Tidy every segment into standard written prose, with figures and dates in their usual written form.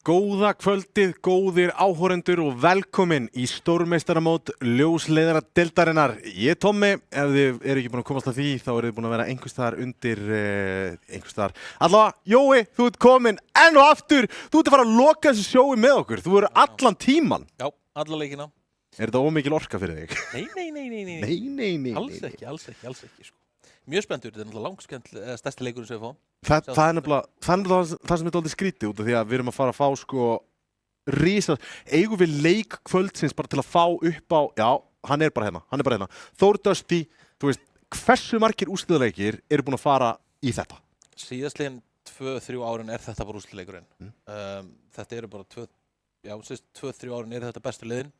Góða kvöldið, góðir áhorfendur og velkomin í stórmeistaramót ljósleiðara deildarinnar. Ég Tommi, ef þið eru ekki búin að komast að því, þá eru þið búin að vera einhvers staðar undir einhvers staðar. Allavega, Jói, þú ert komin enn og aftur. Þú ert að fara að loka þessu sjói með okkur. Þú eru allan tíman. Já, alla leikina. Er þetta ómikil orka fyrir þig? Nei. Alls ekki, sko. Mjög spenntur, þetta er náttúrulega stærsti leikurinn sem við fáum. Það er nefnilega það sem er dálítið skrítið út af því að við erum að fara að fá sko eigum við leik kvöldsins bara til að fá upp á, já, hann er bara hérna. Þór Dusty, þú veist, hversu margir úrslitaleikir eru búin að fara í þetta? Síðastliðin 2-3 árin er þetta bara úrslitaleikurinn. Þetta eru bara 2-3 árin er þetta bestu liðin.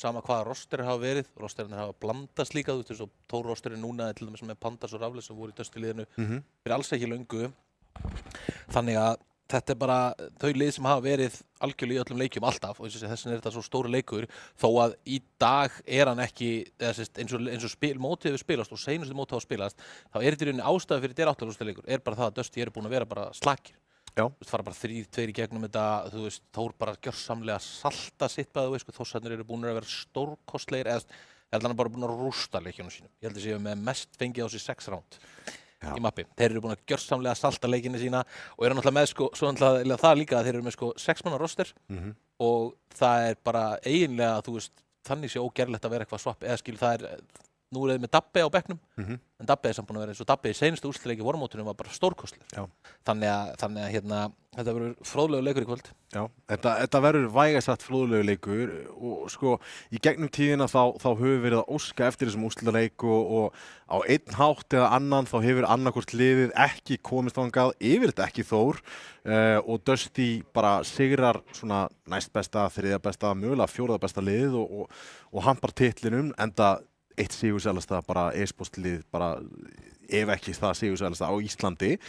Sama hvaða rosterir hafa verið, rosterin hafa blandast líka, þú veist, og Tór-rosterin núna til dæmis með Pandas og Rafles sem voru í Dusty-liðinu fyrir alls ekki löngu. Þannig að þetta er bara þau lið sem hafa verið algjörlega í öllum leikjum alltaf og þess vegna er þetta svo stóri leikur þó að í dag er hann ekki eins og mótið hefur spilast og seinustu mótið hafa spilast þá er þetta í rauninni ástæða fyrir þetta áttaúrslitaleikur er bara það að Dusty eru búin að vera bara slakir. Já. Þú veist, fara bara 3-2 í gegnum þetta, þú veist, Þór bara gjörsamlega salta sitt bæði, sko, Þórsarnir eru búin að vera stórkostlegir, eða ég held að hann er bara búin að rústa leikjunum sínum. Ég held að séu með mest fengið á sig 6 ránd í mappi. Þeir eru búin að gjörsamlega salta leikinu sína og eru náttúrulega með, sko, svo náttúrulega það líka að þeir eru með, sko, 6 manna roster og það er bara eiginlega, þú veist, þannig sé ógerlegt að vera eitthvað swapp, eða skil, það er nú er þið með Dabbe á bekknum, en Dabbe er samt búin að vera eins og Dabbe í seinustu úrslitaleik í vormótinu var bara stórkostlegur. Þannig að hérna, þetta verður fróðlegur leikur í kvöld. Já, þetta verður vægast sagt fróðlegur leikur og sko í gegnum tíðina þá höfum við verið að óska eftir þessum úrslitaleik og á einn hátt eða annan þá hefur annarkvort liðið ekki komist þangað, yfirleitt ekki Þór og Dusty bara sigrar svona næstbesta, þriðja besta, mögulega fjórða besta liðið og hampar titlinum enda eitt sigursælasta bara e-sportlið bara ef ekki það sigursælasta á Íslandi.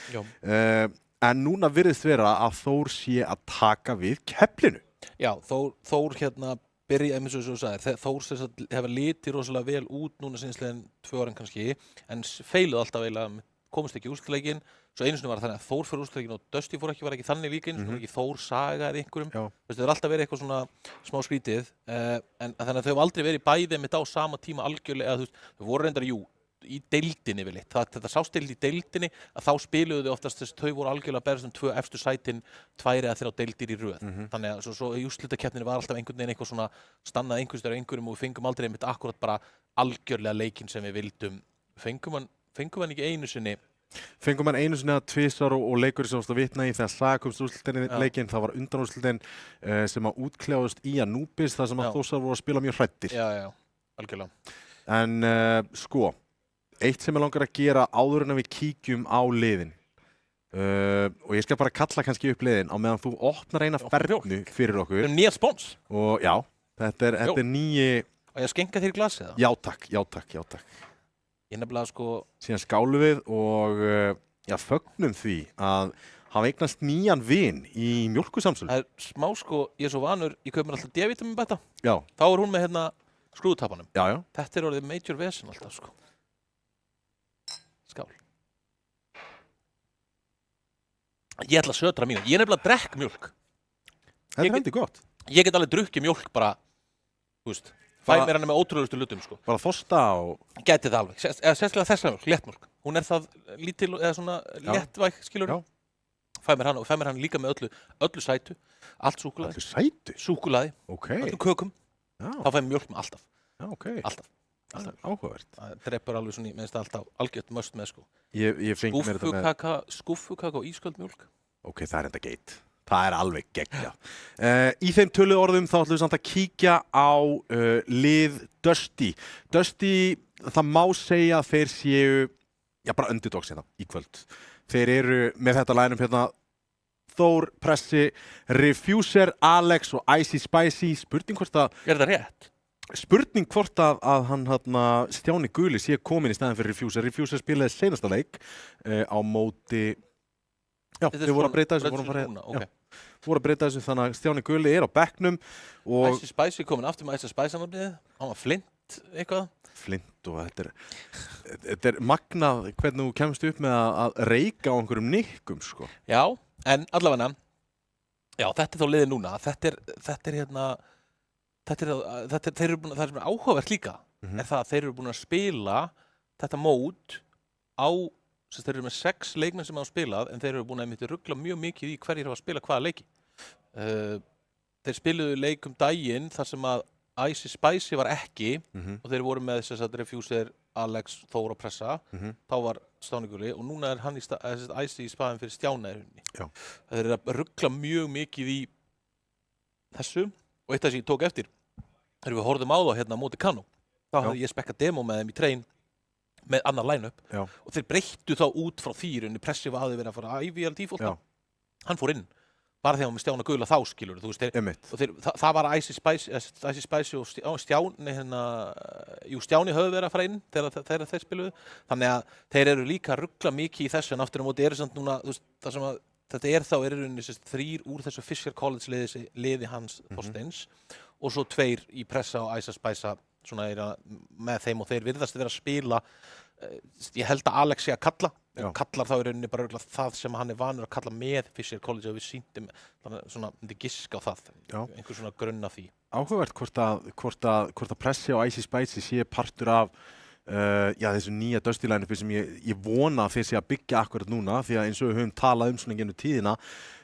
En núna virðist vera að Þór sé að taka við keflinu. Já, Þór hérna byrja, eins og þú sagðir, Þór sem sagt hefur litið rosalega vel út núna sinnslegin 2 árin kannski, en feiluð alltaf eiginlega, komist ekki í úrslitaleikin. Svo einu sinni var þannig að Þór fyrir úrslitaleikin og Dusty var ekki þannig líka einu sinni, var ekki Þór saga eða einhverjum. Það er alltaf verið eitthvað svona smá skrítið, en þannig að þau hafa aldrei verið bæði mitt á sama tíma algjörlega, eða þú veist, þau voru reyndar í deildinni vel eitt. Þetta sástild í deildinni að þá spiluðu þau oftast þess að þau voru algjörlega að berast 2 efstu sætin 2 eða 3 deildir í röð. Þannig að svo í úrslitakeppninni var alltaf einhvern veginn eitthvað svona stannað einhverjum og við fengum aldrei einmitt akkurat bara algjörlega leikinn sem við vildum. Fengum hann ekki einu sinni. Fengum hann einu sinni að tvisvar og leikur sem varst að vitna í þegar Saga komst úrslitin leikinn, það var undanúrslitin sem að útkljávast í Anubis þar sem að Þórsar voru að spila mjög hræddir. Já, algjörlega. En sko, eitt sem ég langar að gera áður en að við kíkjum á liðin og ég skal bara kalla kannski upp liðin á meðan þú opnar eina fernu fyrir okkur. Þetta er nýja spons. Og já, þetta er nýji... Og ég skenka þér í glasið það? Já takk. Ég nefnilega sko... Síðan skálu við og fögnum því að hafa eignast nýjan vin í mjólkursamsölu. Það er smá sko, ég er svo vanur, ég kaup mér alltaf D-vitamin betta. Já. Þá er hún með hérna skrúðtapanum. Já. Þetta er orðið major vesen alltaf sko. Skál. Ég ætla að södra mínu. Ég nefnilega drekk mjólk. Þetta er heldur gott. Ég get alveg drukkið mjólk bara, þú veist. Fæ mér hann með ótrúlegustu hlutum sko. Bara þosta og... Gæti það alveg. Sérstaklega þessa mjólk, léttmjólk. Hún er það lítil eða svona léttvæg, skilur. Fæ mér hann líka með öllu sætu. Allt súkkulaði. Öllu sætu? Súkkulaði. Ok. Öllu kökum. Já. Þá fæ mér mjólk með alltaf. Já, ok. Alltaf. Áhugavert. Það dreipur alveg svona, minnst alltaf algjört möst með sko. Ég fengi mér þetta með... Skúffukaka og ísköld mjólk. Ok, það er enda geit. Það er alveg geggjað. Í þeim töluðu orðum þá ætlum við samt að kíkja á lið Dusty. Dusty, það má segja að þeir séu, bara underdogs hérna í kvöld. Þeir eru með þetta line-up hérna Þór, Pressi, Refuser, Alex og Icy Spicy. Spurning hvort að... Er það rétt? Spurning hvort að hann Stjáni Guli sé komin í staðinn fyrir Refuser. Refuser spilaði seinasta leik á móti... Já, við vorum að breyta þessu, þannig að Stjáni Gulli er á bekknum og... Icy Spicy komin aftur með Icy Spicy nafnið, hann var Flint eitthvað. Flint og þetta er magnað hvernig þú kemst upp með að reika á einhverjum nikkum, sko. Já, en allavega Já, þetta er þá liðið núna. Þetta er hérna, þeir eru búin, það sem er áhugavert líka, er það að þeir eru búin að spila þetta mót á, sem þeir eru með 6 leikmenn sem hafa spilað, en þeir eru búin að rugla mjög mikið í hverjir hafa að spila hvaða leiki. Þeir spiluðu leik daginn þar sem að Icy Spicy var ekki og þeir voru með þess að Refuser, Alex, Þór og Pressa. Þá var Stjáni Gulli og núna er hann Icy í spaðin fyrir Stjána í rauninni. Þeir eru að rugla mjög mikið í þessu og eitt af þess ég tók eftir þegar við horfðum á þá hérna á móti Kano. Þá hafði ég spekka demo með þeim í train með annar line-up og þeir breyttu þá út frá því í rauninni. Pressi hafði verið að fara að IVL defaulta. Hann fór inn. Bara því að hann með Stjána Gula þá skilur þú veist, það var Icy Spicy og Stjáni Stjáni höfðu verið að fara inn þegar þeir spiluðu, þannig að þeir eru líka að rugla mikið í þessu en aftur á móti eru samt núna, þú veist, það sem að þetta er þá í rauninni 3 úr þessu Fisher College liði hans Þorsteins og svo 2 í Pressa og Icy Spicy svona með þeim og þeir virðast vera að spila. Ég held að Alex sé að kalla og kallar þá í rauninni bara það sem hann er vanur að kalla með Fisher College og við sýndum svona myndi giska á það, einhver svona grunn af því. Áhugavert hvort að Pressi og Icy Spicy sé partur af þessu nýja Dusty line-upi sem ég vona að þeir sé að byggja akkurat núna því að eins og við höfum talað svona gennum tíðina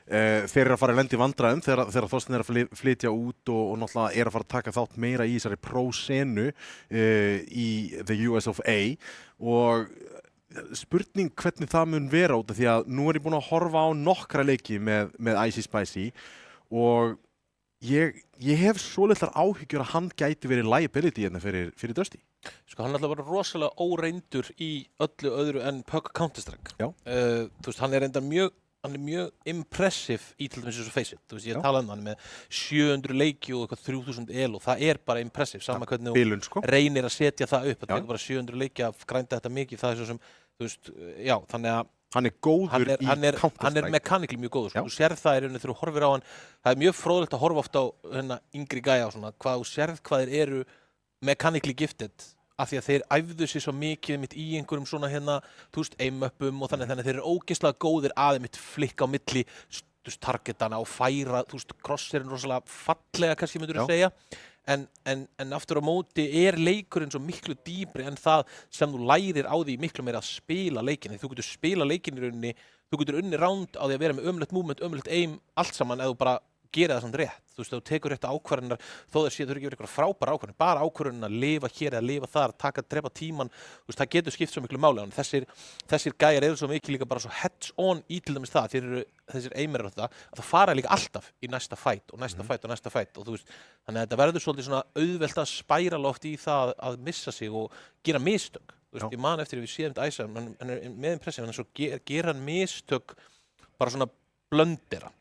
þeir eru að fara að lenda í vandræðum þegar Þorsteinn er að flytja út og náttúrulega er að fara að taka þátt meira í þessari pro-senu í the US of A og spurning hvernig það mun vera út af því að nú er ég búinn að horfa á nokkra leiki með Icy Spicy og ég hef svo litlar áhyggjur að hann gæti verið liability hérna fyrir Dusty. Sko hann alltaf var rosalega óreyndur í öllu öðru en Puck Counter-Strike. Þú veist, hann er mjög impressive í til dæmis þessu Face It. Þú veist, ég talaði hann með 700 leiki og eitthvað 3000 elo. Það er bara impressive, sama hvernig þú reynir að setja það upp. Það er bara 700 leiki að grænda þetta mikið. Það er svo sem, þú veist, þannig að hann er góður í Counter-Strike. Hann er mekanikli mjög góður. Sko. Þú sérð það í rauninni þegar þú horfir á hann. Það er mjög fróðlegt að horfa oft á yngri gæja og svona, hvað þú sérð hvað þeir eru mekanikli gifted. Af því að þeir æfðu sér svo mikið mitt í einhverjum svona þú veist, aim-upum og þannig þeir eru ógeðslega góðir að mitt flikka á milli, þú veist, targetana og færa, þú veist, crosserinn rosalega fallega kannski myndur að segja, en aftur á móti er leikurinn svo miklu dýpri en það sem þú lærir á því miklu meira að spila leikinn. Þú getur spila leikinn í rauninni, þú getur unni round á því að vera með ömurlegt movement, ömurlegt aim, allt saman ef þú bara gera það samt rétt. Þú veist, þú tekur rétt ákvarðanir þó það sé þurfi ekki verið eitthvað frábæra ákvarðanir, bara ákvarðanin að lifa hér eða lifa þar, drepa tíman, þú veist, það getur skipt svo miklu máli. Þessir gæjar eru svo mikið líka bara svo heads on í til dæmis það, þessir eimerar að það fara líka alltaf í næsta fight og næsta fight og næsta fight og þú veist, þannig að þetta verður svolítið svona auðvelt að spæra oft í það að missa sig og gera mistök. Þú veist, ég man eftir við séum þetta Æsa, hann er með impressið, hann svo gera hann mistök bara svona blöndera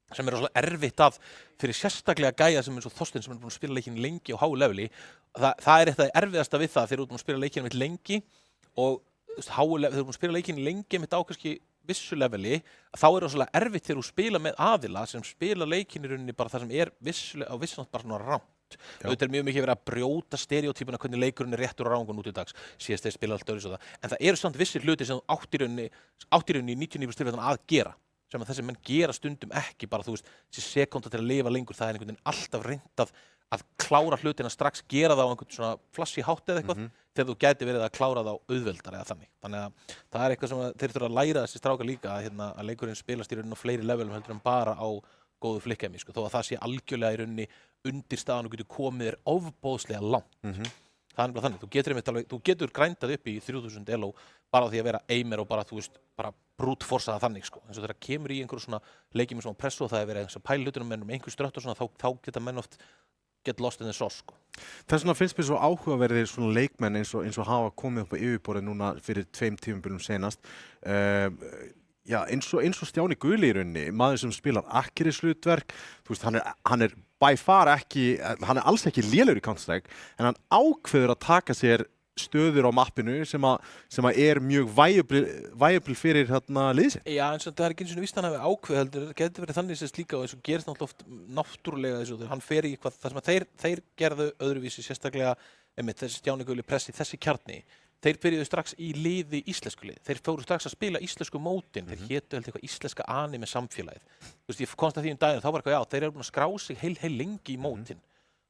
sem er rosalega erfitt fyrir sérstaklega gæja sem eins og Þorsteinn sem er búin að spila leikinn lengi á háu leveli. Það er eitthvað erfiðasta við það þegar þú ert búin að spila leikinn mitt lengi og þegar þú ert búin að spila leikinn lengi mitt á kannski vissu leveli, þá er rosalega erfitt þegar þú spila með aðila sem spila leikinn í rauninni bara það sem er á vissunátt bara svona rámt. Auðvitað er mjög mikið verið að brjóta stereotypuna hvernig leikurinn er réttur og rangur nú til dags, síðast þeir spila allt öðru svo það. En það eru samt vissir hluti sem þú átt í rauninni í 99% tilfellum að gera. Sem að þessi menn gera stundum ekki bara, þú veist, þessi sekúnda til að lifa lengur, það er einhvern veginn alltaf reynt að klára hlutina strax, gera það á einhvern svona flashy hátt eða eitthvað, þegar þú gæti verið að klára það á auðveldar eða þannig. Þannig að það er eitthvað sem þeir þurfa að læra þessi strákar líka, að leikurinn spilast í rauninni á fleiri levelum heldur en bara á góðu flikkemi, sko, þó að það sé algjörlega í rauninni undir staðan og getur komið þér ofboðslega langt. Það er bara þannig, þú getur grændað upp í 3000 elo bara því að vera aimer og bara, þú veist, bara brute force það þannig, sko. En svo þegar kemur í einhverju svona leikjum sem á pressu og það er verið eins og pælutunum með einhver strött og svona, þá geta menn oft get lost in the sauce, sko. Þess vegna finnst mér svo áhugaverðir svona leikmenn eins og hafa komið upp á yfirborðið núna fyrir 2 tímabilum senast. Eins og Stjáni Guli í rauninni, maður sem spilar akkerishlutverk, þú veist, hann er by far ekki, hann er alls ekki lélegur í Counter-Strike, en hann ákveður að taka sér stöður á mappinu sem að er mjög viable fyrir liðsinn. Já, en það er ekki eins og víst hann hafi ákveð heldur, það getur verið þannig sérst líka og eins og gerist náttúrulega oft náttúrulega þessu, hann fer í eitthvað, það sem að þeir gerðu öðruvísi sérstaklega, þessi Stjáni Guli Pressi, þessi kjarni, þeir byrjuðu strax í liði íslensku liði. Þeir fóru strax að spila íslensku mótin. Þeir hétu held eitthvað íslenska anime samfélagið. Þú veist, ég komst að því daginn, þá var eitthvað, já, þeir eru búin að skrá sig heil lengi í mótin.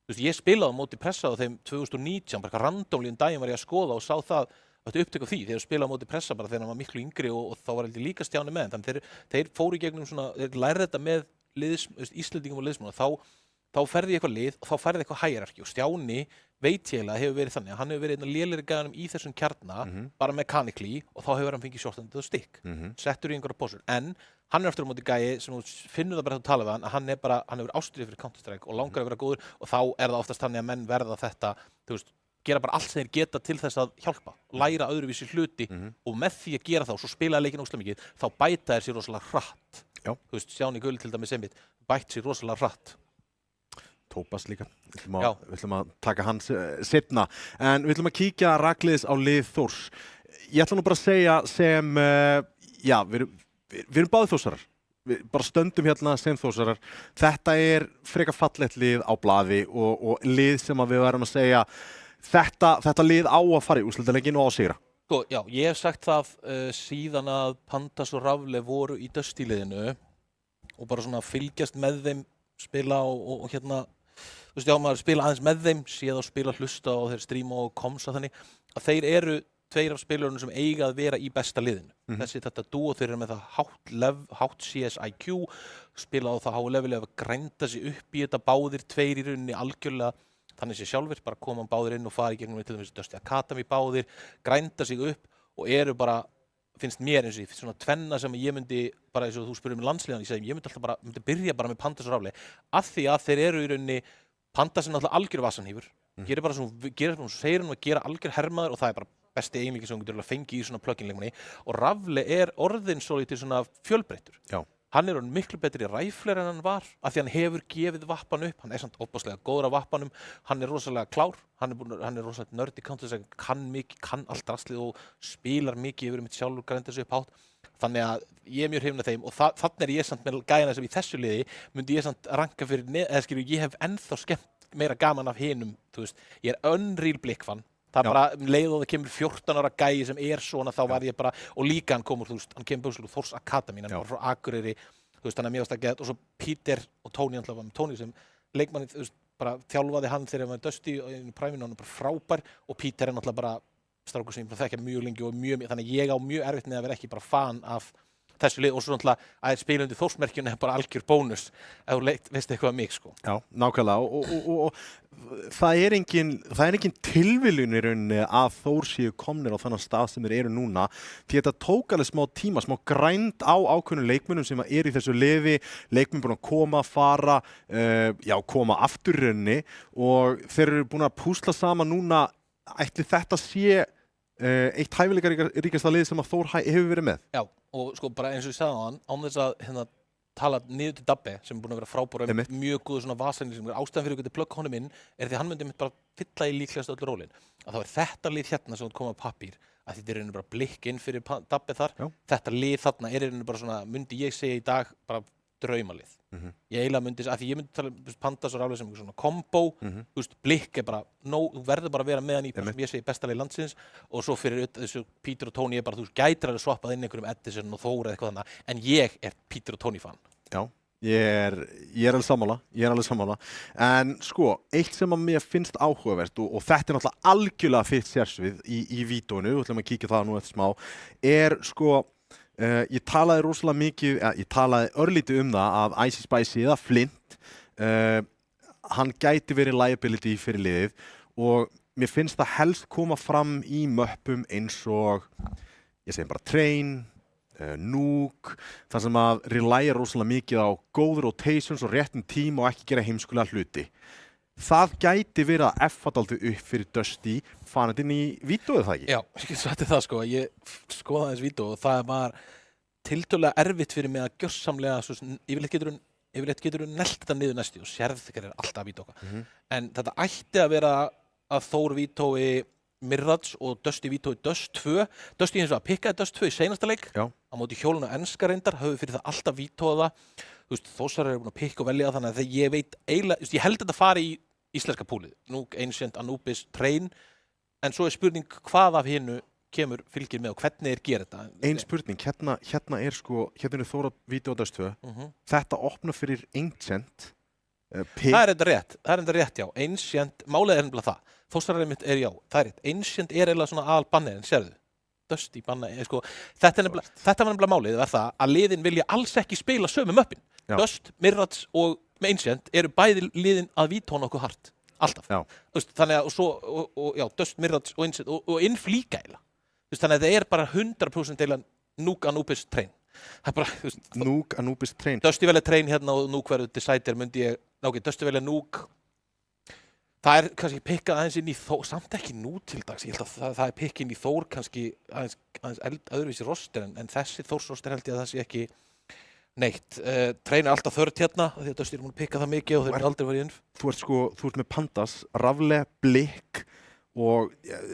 Þú veist, ég spilaði á móti pressa á þeim 2019, bara randomli daginn var ég að skoða og sá það, þetta upptök af því. Þeir spilaði á móti pressa bara þegar hann var miklu yngri og þá var heldur líka Stjáni með. Þannig þeir fóru í gegnum svona, þeir lærðu þetta með Íslendingum og liðsmönnum. Þá ferði ég eitthvað lið og þá ferði eitthvað hierarki og Stjáni veit ég að hefur verið þannig að hann hefur verið einn af lélegri gæðanum í þessum kjarna bara mechanically og þá hefur hann fengið shorthanded og stick settur í einhverja posur en hann er aftur á móti gæi sem þú finnur það bara að tala við hann að hann hefur ástríðu fyrir Counter-Strike og langar að vera góður og þá er það oftast þannig að menn verða þetta þú veist, gera bara allt sem þeir geta til þess að hjálpa læra öðruvísi hluti og með því að gera þá svo spila leikinn óslega mikið þá bæta þeir sér rosalega hratt þú veist, Stjáni Gull til dæmis einmitt bætt sér rosalega hratt Tópas líka, við ætlum að taka hans seinna en við ætlum að kíkja rakleiðis á lið Þórs ég ætla nú bara að segja sem já, við erum báðir Þórsarar við bara stöndum hérna sem Þórsarar þetta er frekar fallegt lið á blaði og lið sem að við verðum að segja þetta lið á að fara í úrslitaleikinn og á sigra Sko, já, ég hef sagt það síðan að Pandas og Rafle voru í Dusty-liðinu og bara svona fylgjast með þeim spila og hérna þú veist, já, maður spila aðeins með þeim séð og spila hlusta og þeir stríma og komsa þannig að þeir eru tveir af spilurunum sem eiga að vera í besta liðinu þetta dúo þeir eru með það hátt CS-IQ spila á það háu leveli að grænda sig upp í þetta báðir tveir í rauninni algjörlega þannig sé sjálfur bara koma báðir inn og fara í gegnum til dæmis Dusty Academy báðir grænda sig upp og eru bara finnst mér eins og því, svona tvenna sem ég myndi bara eins og þú spurði landsliðan, ég segi ég myndi alltaf bara byrja bara með Pandas og Rafle af því að þeir eru í rauninni Pandas er náttúrulega algjör vassanhýfur gerir bara svona segir hann að gera algjör hermaður og það er bara besti eiginleiki sem hún getur fengið í svona plug-in-leikmanni og Rafle er orðinn svolítið svona fjölbreyttur hann er orðinn miklu betri ræfler en hann var af því hann hefur gefið vappan upp hann er samt óbáslega góður af vappanum hann er rosalega klár hann er rosalega nörd í Counter-Strike kann allt draslið og spilar mikið yfir mitt sjálfur grænda sig upp hátt þannig að ég er mjög hrifinn af þeim og þannig er ég samt með gæðina sem í þessu liði myndi ég samt ranka fyrir eða skilju ég hef ennþá skemmt meira gaman af hinum þú veist ég er unreal blikkfann það er bara leið og það kemur 14 ára gæi sem er svona þá var ég bara og líka hann komur þú veist hann kemur úr Þórs Academy hann er bara frá Akureyri þú veist hann er mjög ástæðið og svo Peter og Tony alltaf var með Tony sem leikmanni þú veist bara þjálfaði hann þegar hann var Dusty og í præminu hann er bara frábær og Peter er náttúrulega bara strákur sem ég bara þekkja mjög lengi og þannig að ég á mjög erfitt með að vera ekki bara fan af þessu lið og svo náttúrulega að spila undir Þórsmerkjunni er bara algjör bónus ef þú veist eitthvað mig sko. Já, nákvæmlega og það er engin tilviljun í rauninni að Þór séu komnir á þannig stað sem þeir eru núna því þetta tók alveg smá tíma, smá grænd á ákveðnum leikmönnum sem eru í þessu liði leikmenn búin að koma, fara koma aftur í rauninni og þeir eru búin að púsla saman núna ætli þetta sé eitt hæfileikaríkasta lið sem að Þór hefur verið með. Já, og sko bara eins og ég sagði á hann, án þess að tala niður til Dabbe sem er búin að vera frábæra mjög góður svona vasenni sem er ástæðan fyrir að geta plugg honum inn er því að hann myndi bara fylla í líklegast öllu rólinn. Að þá er þetta lið hérna sem kom á pappír að þetta er einu bara blikk inn fyrir Dabbe þar. Þetta lið þarna er einu bara svona, myndi ég segja í dag bara draumalið. Ég eiginlega myndi, að því ég myndi tala Pandas og Rafle sem svona kombo, þú veist, blikk er bara, þú verður bara að vera með hann í sem ég segi besta leið landsins og svo fyrir þessu Peter og Tony er bara, þú gætir alveg swappað inn einhverjum Edison og Þór eða eitthvað þannig, en ég er Peter og Tony fan. Já, ég er alveg sammála, en sko, eitt sem að mér finnst áhugavert og þetta er náttúrulega algjörlega þitt sérsvið í vídeóinu, við ætlum að kíkja það nú eftir smá, er sko, ég talaði rosalega mikið, ég talaði örlítið það að Icy Spicy eða Flint, hann gæti verið liability fyrir liðið og mér finnst það helst koma fram í möppum eins og, ég segi bara Train, Nuke, þar sem að relya rosalega mikið á góð rotations og réttum tíma og ekki gera heimskulega hluti. Það gæti verið að effa dálítið upp fyrir Dusty fanandi inn í vídeóið það ekki? Já, ég svatti það sko, ég skoðaði þessi vídeó og það var tiltölulega erfitt fyrir mig að gjörsamlega, yfirleitt getur þú nelt þetta niður næstu og sérð þegar er alltaf vídeó en þetta ætti að vera að Þór vídeói Mirage og Dusty vídeói Dust 2 Dusty hins vegar pikkaði Dust 2 í seinasta leik á móti hjólun og enska reyndar, höfðu fyrir það alltaf vídeóða Þórsar eru búin að pikka og velja þannig að ég veit eiginlega, ég held þetta fari í íslenska púlið, Nuke, Ancient, Anubis, Train en svo spurning hvað af hinnu kemur fylgir með og hvernig gera þetta. Ein spurning, hérna er Þóra Vídeódast 2. Þetta opna fyrir Ancient. Það er enda rétt, já. Ancient, málið nefnilega það. Þóstarar mitt já, það rétt. Ancient eiginlega svona aðalbannið, sérðu. Dusty bannið, sko. Þetta var nefnilega málið, það það að liðin vilja alls ekki spila sömu möppin. Dust, Mirage og Ancient eru bæði liðin að vítóna okkur hart. Alltaf. Þannig að Dust, Mirage og Ancient og Inf líka eiginlega. Þannig að það bara 100% eiginlega Nuke Anubis train. Það bara, Nuke Anubis train. Dusty velja train hérna og Nuke verður Decider myndi ég, Dusty velja Nuke. Það kannski pikkað aðeins inn í Þór, samt ekki nú til dags, ég held að það pikkað inn í Þór kannski aðeins öðruvísi roster en þessi Þórs roster held ég að það sé ekki neitt. Train alltaf þörd hérna, því að Dusty múin að pikka það mikið og þeir eru aldrei verið inn. Þú ert með Pandas, Rafle, Blikk og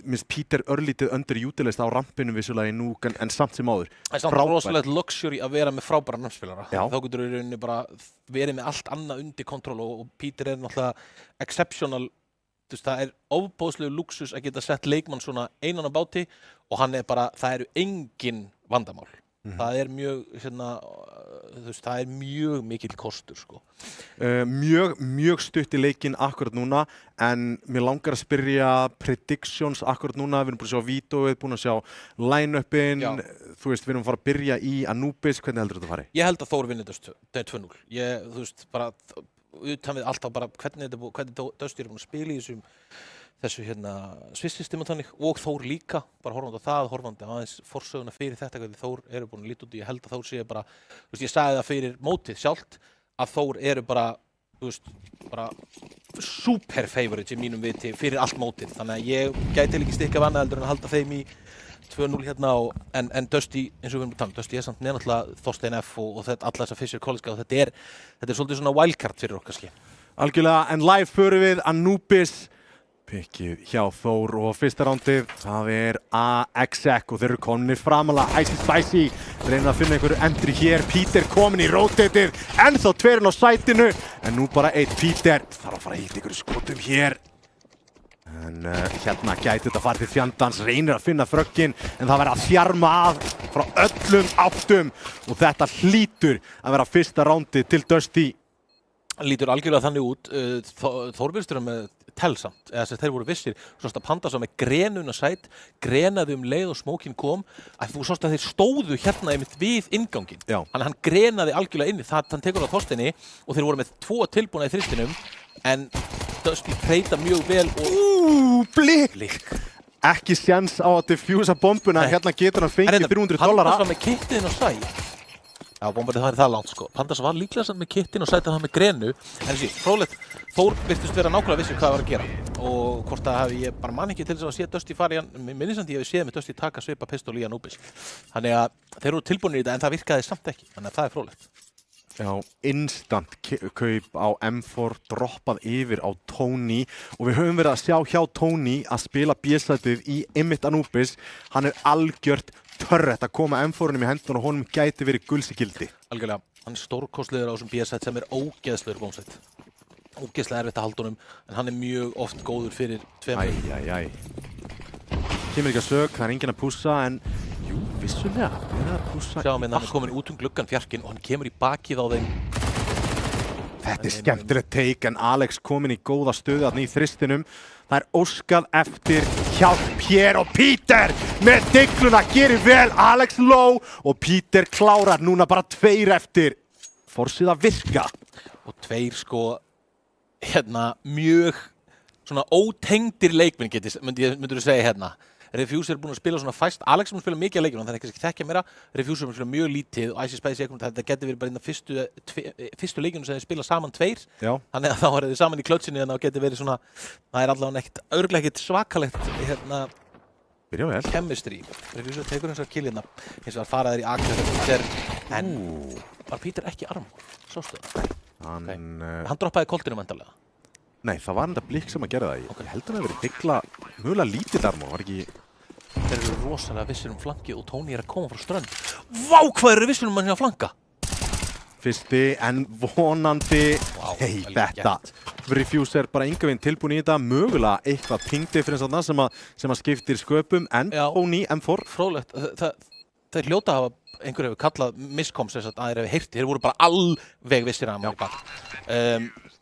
minnst Peter örlítið underutilized á rampinu vissulega í Nuke en samt sem áður. Það samt rosalegt luxury að vera með frábæra rampspilara. Þá getur þú í rauninni bara verið með allt annað undir kontról og Peter náttúrulega exceptional. Það ofboðslegur luxus að geta sett leikmann svona einan á báti og hann bara, það eru engin vandamál. Það er mjög mikill kostur, sko. Mjög stutt í leikinn akkurat núna, en mér langar að spyrja predictions akkurat núna. Við erum búin að sjá vídeóið, búin að sjá line-upin. Þú veist, við erum að fara að byrja í Anubis. Hvernig heldur þetta að fara? Ég held að Þór vinni Dust 2-0. Þú veist, bara, utan við alltaf bara, hvernig Dust er búin að spila í þessu Swiss-system og þannig, og Þór líka, bara horfandi á það, horfandi aðeins forsöguna fyrir þetta, hvernig Þór eru búin að líta út í, ég held að Þór sé bara, þú veist, ég sagði það fyrir mótið sjálft, að Þór eru bara, þú veist, bara super favorites í mínum viti fyrir allt mótið, þannig að ég gæti ekki stikka vanna heldur en að halda þeim í 2-0 hérna en Dusty, eins og við erum að tala, Dusty samt náttúrulega Þorstein F og þetta, alla þessar Fisher College og þetta er svolítið svona wildcard fyrir okkar kannski. Algjörlega, en live förum við Anubis. Pikkið hjá Þór og fyrsta rándið, það er AXX og þeir eru kominir framalega, Icy Spicy, reynir að finna einhverju entry hér, Peter komin í rotatið, ennþá tverinn á sætinu, en nú bara Peter þarf að fara að hýta einhverju skotum hér. En hérna gæti þetta farið til fjandans, reynir að finna frögginn, en það verður að þjarma að frá öllum áttum og þetta hlýtur að vera fyrsta rándið til Dusty. Lítur algjörlega þannig út, Þór með telsamt, eða þess að þeir voru vissir, svo að Pandas var með grenuna sæt, grenaði leið og smókin kom, að þú sást að þeir stóðu hérna einmitt við innganginn. Þannig að hann grenaði algjörlega inni, hann tekur á Þorsteini og þeir voru með 2 tilbúna í þristinum, en Dusty treyta mjög vel og... Blikk! Ekki sjans á að diffusa bombuna, hérna getur hann fengið $300. Pandas var með kittiðinn og sæt. Já, bombarnið það það langt, sko. Pandas var líklega samt með kittin og sætið það með grenu. En þessi, fróðlegt, Þór virtust vera nákvæmlega vissir hvað það var að gera. Og hvort það hafi ég bara man ekki til þess að sé Dusty fara í hann, minnist að ég hef séð með Dusty taka svipa pistol í Anubis. Þannig að þeir eru tilbúinir í þetta en það virkaði samt ekki. Þannig að það er fróðlegt. Já, instant kaup á M4 droppað yfir á Tony og við höfum verið að sjá hjá Tony að spila B-sætið í einmitt Anubis. Hann er algjört törrett að koma M4-unum í hendun og honum gæti verið gulls í gildi. Algjörlega, hann er stórkostlegur á þessum B-sæt sem er ógeðslegur bómsætt. Ógeðslega erfitt að halda honum, en hann er mjög oft góður fyrir tveimur. Kemur ekki að sög, það er enginn að pússa, en jú, vissulega, það er að pússa. Sjáum við, hann er komin út gluggan fjarkinn og hann kemur í bakið á þeim. Þetta er skemmtilegt take, en Alex komin í góða stöðu þarna í þristinum. Það er óskað eftir hjálp hér og Peter með digluna gerir vel, Alex low og Peter klárar núna bara 2 eftir. Forsið að virka. Og 2 sko, mjög svona ótengdir leikmenn myndur þú segja hérna. Refuse er búin að spila svona fæst, Alex er búin að spila mikið af leikjum, þannig að það er ekki þekkja meira. Refuse er búin að spila mjög lítið og Icy Spicy þetta getur verið bara inn á fyrstu leikjunum sem þeir spila saman 2. Þannig að þá er þið saman í klötsinu og getur verið svona, það er allavega örugglega ekkert svakalegt chemistry. Refuse tekur eins og kill hérna, eins og að fara þær í akkur, en var Peter ekki arm, sástu það? Hann droppaði koltinu mentallega. Nei, það var enda Blikk sem að gera það. Ég held að það verið digla mögulega lítill armor, var ekki... Þeir eru rosalega vissir flankið og Tony er að koma frá strönd. Vá, hvað eru vissir hann að flanka? Fyrsti, en vonandi... Þetta Refuser bara enga veginn tilbúin í þetta, mögulega eitthvað ping difference þarna sem að skiptir sköpum, en Já. Tony M4 Fróðlegt, þeir hljóta að hafa einhver hefur kallað miskom sem sagt að þeir hefur heyrti, þeir voru bara alveg vissir að hann var í bak.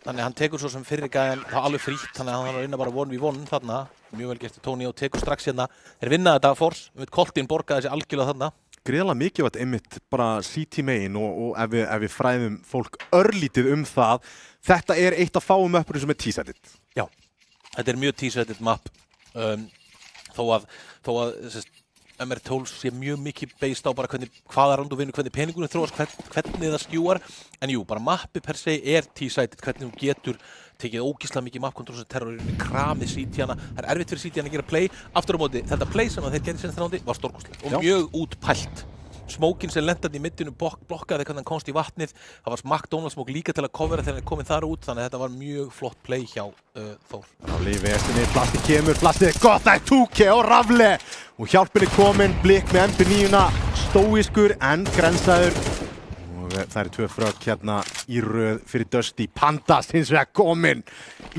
Þannig að hann tekur svo sem fyrir gæðan þá alveg frítt, þannig að hann var að vinna bara 1v1 þarna, mjög vel gert til Tony og tekur strax hérna, þeir vinna þetta Force, Coltin borgaði þessi algjörlega þarna. gríðarlega mikilvægt einmitt bara CT megin og ef við fræðum fólk örlítið það, þetta er eitt af fáum möppurinn sem er T-setted. Já, þetta er mjög T-setted map, þó að MR12 sé mjög mikið based á bara hvaða round þú vinnur, hvernig peningunum þróast, hvernig það skjúar, en jú, bara mappi per se er T-sided, hvernig þú getur tekið ógeðslega mikið map control sem terrorinn kramið CT-hana, það er erfitt fyrir CT-hana að gera play, aftur á móti, þetta play sem þeir gerði senast rándi var stórkostlegt og mjög útpælt. Smókin sem lendaði í middinu blokkaði hvernig hann komst í vatnið, það var McDonald's smók líka til að covera þegar hann komið þar út, þannig að þetta var mjög flott play hjá Þór. Rafli í vestinni, Plasti kemur, Plasti er gott, það er 2K og Rafli og hjálpin er komin, Blik með MP9-una, stóískur en grensaður og það eru 2 frökk hérna í röð fyrir Dusty, Pandas hins vegar komin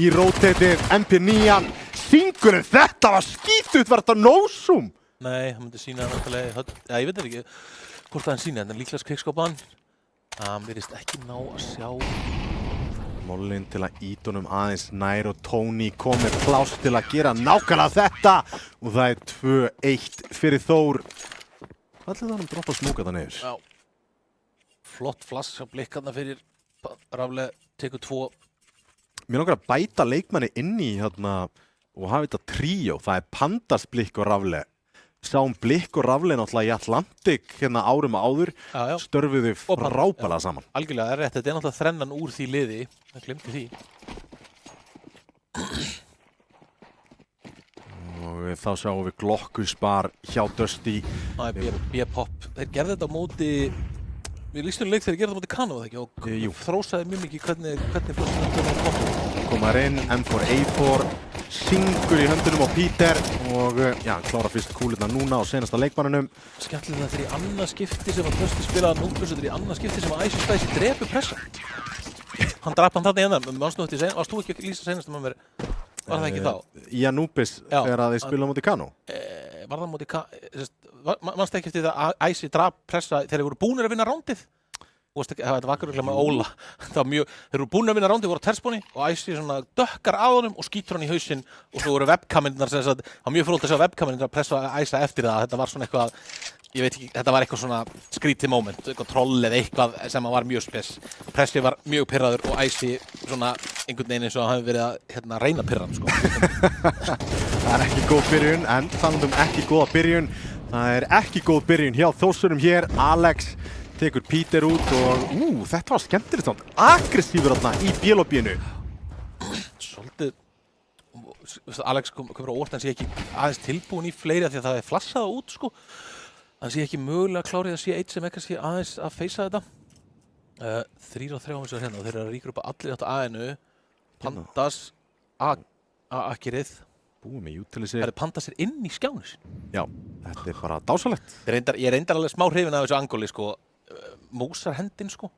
í rotatið, MP9-an, syngur þetta var skítut, var þetta no-zoom? Nei, hann myndi sína hann náttúrulega, já ég veit ekki hvort hann sína, en líklega kvikskópan, hann virðist ekki ná að sjá. Mollin til að ýta honum aðeins nær og Tony kom með pláss til að gera nákvæmlega þetta og það er 2-1 fyrir Þór. Hvað ætlaði það að droppa smóka það niður? Já. Flott flass á blikkarna fyrir Rafle, tekur 2. Mér langar að bæta leikmanni inn í hérna og hafa þetta tríó. Það er Pandas, Blik og Rafle. Sáum Blik og Rafle náttúrulega í Atlantic hérna árum áður, störfuðu frábælega saman. Algjörlega, það er rétt, þetta er náttúrulega þrennan úr því liði, það glemdi því. Og þá sjáum við glokkuspar hjá Dusty. Það er B-pop, þeir gerði þetta á móti, við lístum leik þegar þeir gerði þetta á móti Kano, eða ekki? Og þrósaði mjög mikið hvernig flottum kom. Komar inn, M4A4, syngur í höndunum á Peter og já, klára fyrst kúlirna núna á senasta leikmannunum. Skemmtilega þetta er í annað skipti sem að Dusty spilaði nútlus, þetta er í annað skipti sem að Icy Spicy drepu pressa. Hann drap hann þarna í endan, varst þú ekki að lýsa senast um að mér, var það ekki þá? Í Anubis þegar þeir spila á móti Kano? Var það á móti Kano, mannstu ekki eftir það að Icy drap pressa þegar þeir voru búnir að vinna rándið? Þetta var akkurlega með Óla, þeir eru búin að vinna rándið, voru á terspóni og Icy svona dökkar á honum og skýtur hann í hausinn og svo voru webkaminnar sem það var mjög fróðilegt að sjá webkaminnar að pressa Icy eftir það, þetta var svona eitthvað, ég veit ekki, þetta var eitthvað svona skrítið moment, eitthvað troll eða eitthvað sem var mjög spes. Pressi var mjög pirraður og Icy svona einhvern veginn eins og hann hefði verið að reyna pirran, sko. Það er ekki góð byrjun, en þannig ekki góða byrjun. Það er ekki góð byrjun hjá Þórsurum hér, Alex tekur Peter út og þetta var skemmtilegt samt, aggressífur þarna í B-lobbyinu. Svolítið, Alex komur á óvart, hann sé ekki aðeins tilbúin í fleiri af því að það er flassað út, sko. Hann sé ekki mögulega klárið að sé eitt sem ekki sé aðeins að feysa þetta. 3-3 eins og hérna, þeir eru að ríkur upp að allir átt A-inu. Pandas, Akirið. Búið með Utilisi. Það er Pandas er inn í skjánus. Já, þetta er bara dásalegt. Ég reyndar alveg smá hrifin af þessu angoli, sko. Músar hendin, sko.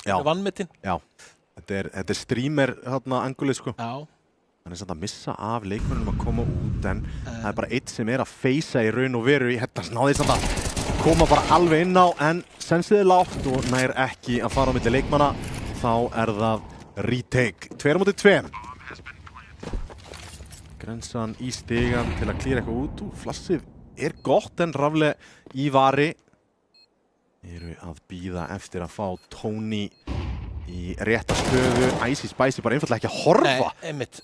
Já. Vannmetinn. Já, þetta er streamer hérna angulið, sko. Já. Hann er samt að missa af leikmönnum að koma út en það er bara eitt sem er að feysa í raun og veru í hérna snáði samt að koma bara alveg inn á en sensiði lágt og nær ekki að fara á milli leikmanna. Þá er það retake. 2-2. Grensan í stigan til að klíra eitthvað út. Flassið er gott en Rafle í vari. Eru að bíða eftir að fá Tony í rétta stöðu. Icy Spicy bara einfallega ekki að horfa. Nei, einmitt.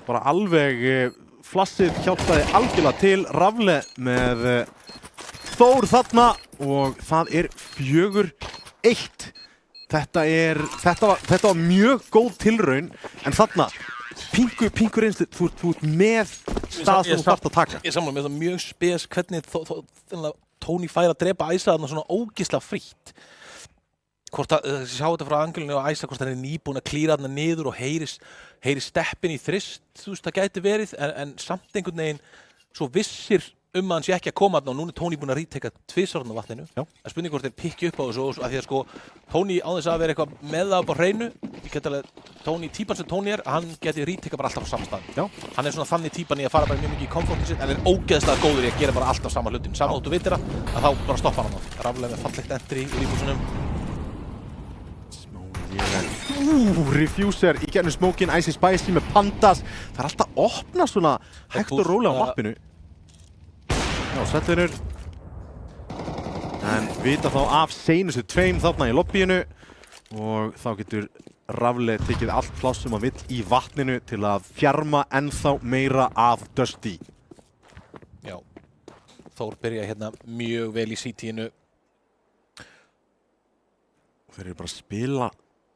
Bara alveg flassið hjálpaði algjörlega til. Rafle með Þór þarna og það er 4-1. Þetta var mjög góð tilraun en þarna pingur einslu, þú ert með stað sem þú þarft að taka. Ég sammála með það mjög spes hvernig Tony fær að drepa Icy þarna svona ógeðslega frítt. Hvort að sjá þetta frá anglinu og Icy, hvort hann er nýbúinn að klíra þarna niður og heyri steppin í þrist, þú veist, það gæti verið, en samt einhvern veginn svo vissir að hann sé ekki að koma þarna og núna er Tony búinn að ríteka 2 á vatninu. Já. Það er spurning hvort þeir pikki upp á þessu af því að sko Tony á þess að vera eitthvað með það upp á hreinu. Ég get alveg, Tony, típan sem Tony hann geti ríteka bara alltaf á sama stað. Já. Hann er svona þannig típan í að fara bara mjög mikið í komfortin sitt en er ógeðslega góður í að gera bara alltaf sama hlutin. Sama þú vitir að þá bara stoppa hann á. Raflega með fallegt entry í rýbúsunum. Refuser í gennum smókin, Icy Spicy með Pandas. Það er alltaf að opna svona hægt og rólega á mappinu. Já, Sellinur. En vita þá af seinustu 2 þarna í lobbyinu og þá getur Rafle tekið allt pláss sem hann vill í vatninu til að fjarma ennþá meira af Dusty. Já, Þór byrja hérna mjög vel í CT-inu. Þeir eru bara að spila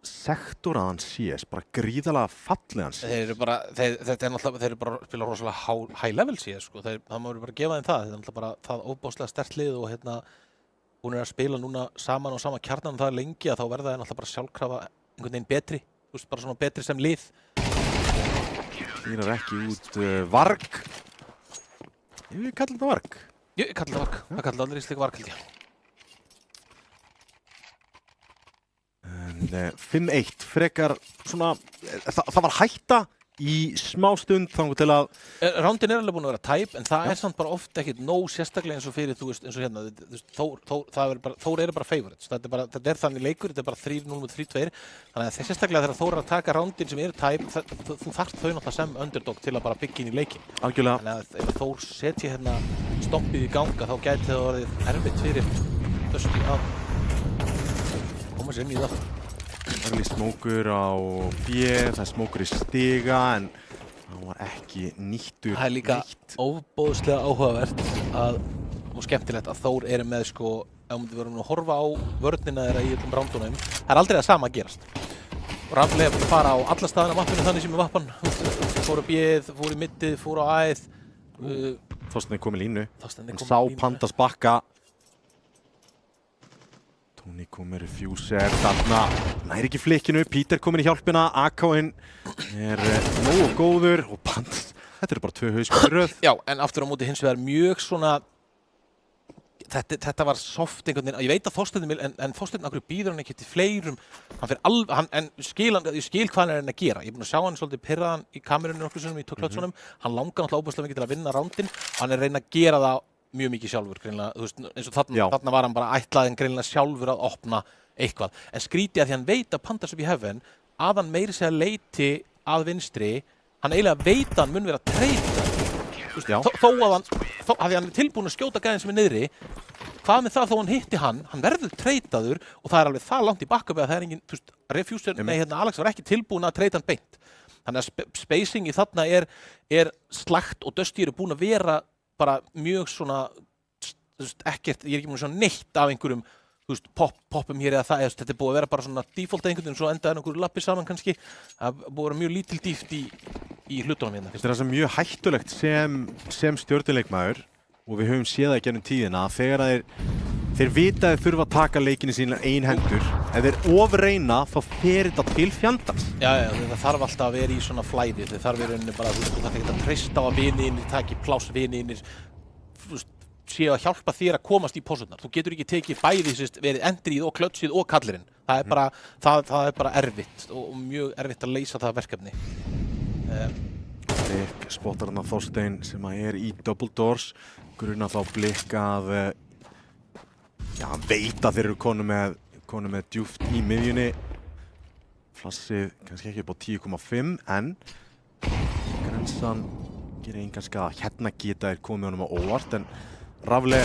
sektoraðan CS, bara gríðalega fallegan CS. Þeir eru bara, þetta er náttúrulega, þeir eru bara að spila rosalega high level CS sko, það má bara gefa þeim það, þetta er náttúrulega bara það óbáslega sterkt lið og hérna hún er að spila núna saman og sama kjarnan það lengi að þá verða þeir náttúrulega bara sjálfkrafa einhvern veginn betri, þú veist, bara svona betri sem lið. Þýrar ekki út Varg. Ég kallar þetta Varg. Ég kallar þetta Varg, það kallar allir í slik Varg held ég. En 5-1, frekar svona, það var hætta í smá stund þannig til að... Rándin er alveg búin að vera tæp, en það er samt bara oft ekkert nóg sérstaklega eins og fyrir, þú veist, eins og hérna, Þór eru bara favorites. Þetta er þannig leikur, þetta er bara 3-0 mot 3-2, þannig að sérstaklega þegar Þór er að taka rándin sem eru tæp, þú þarft þau náttúrulega sem underdog til að bara byggja inn í leikin. Algjörlega. Þannig að ef Þór setja hérna stompið í ganga, þá gæti það orðið erfitt fyrir Dusty að koma sér inn í það. Það er líst smókur á B, það er smókur í stiga en það var ekki nýttur. Það er líka ofboðslega áhugavert og skemmtilegt að Þór eru með sko, ef við verðum að horfa á vörnina þeirra í öllum rándunum, það er aldrei það sama að gerast. Rafle fara á alla staðina á mappinu þannig sem er vappan, fór á B-ið, fór í middið, fór á A-ið. Þorsteinn er komið línu, Þorsteinn hann sá Pandas bakka. Tony komið refuser þarna, næri ekki flikkinu, Peter kominn í hjálpina, AK-inn er nógu góður og Pandas, þetta eru bara 2 hausspil í röð. Já, en aftur á móti hins vegar mjög svona, þetta var soft einhvern veginn, ég veit að Þorsteinn, en Þorsteinn okkur býður hann ekki til fleirum, hann fyrir alveg, ég skil hvað hann er að gera, ég er búinn að sjá hann svolítið pirraðan í kamerunni okkur sinnum í klötsunum, hann langar náttúrulega óbúslega mikið til að vinna rándin, hann er að reyna að gera það mjög mikið sjálfur, greinilega, þú veist, eins og þarna var hann bara ætlaðinn greinilega sjálfur að opna eitthvað, en skrítið að því hann veit að Pandas upp í heaven, að hann meiri segja leiti að vinstri, hann eiginlega veit að hann mun vera að treyta, þú veist, þó að hann er tilbúin að skjóta gæðin sem er niðri, hvað með það þó hann hitti hann verður treytaður og það er alveg það langt í backup að það er engin, þú veist, refuser, nei, hérna Alex var ekki tilbúin að treyta hann beint, þannig að spacing í þarna er slagt og Dusty eru búin að vera bara mjög svona, ekkert, ég er ekki múin svona neitt af einhverjum, þú veist, poppum hér eða það, þetta er búið að vera bara svona default einhvern veginn, svo endaði einhverju lappi saman kannski, það búið að vera mjög lítil dýft í hlutunum hérna. Þetta er það mjög hættulegt sem stjórnuleikmaður og við höfum séð það gennum tíðina að þegar þeir vita að þeir þurfa að taka leikinni sína einhendur, ef þeir ofreyna þá fer þetta til fjandans. Já, það þarf alltaf að vera í svona flæði, það þarf í rauninni bara, þú þarf ekki að treysta á að viniðinir taki pláss viniðinir, séu að hjálpa þér að komast í posturnar. Þú getur ekki tekið bæði verið endrið og klötsið og kallirinn. Það er bara, það er bara erfitt og mjög erfitt að leysa það verkefni. Blikk spottar hann að Þorsteinn sem er í double doors, gruna þá Blikk að hann veit að þeir eru konu með djúpt í miðjunni. Flassið kannski ekki upp á 10,5 en Grensan gerir engan skaða. Hérna geta þeir komið honum á óvart en Rafle,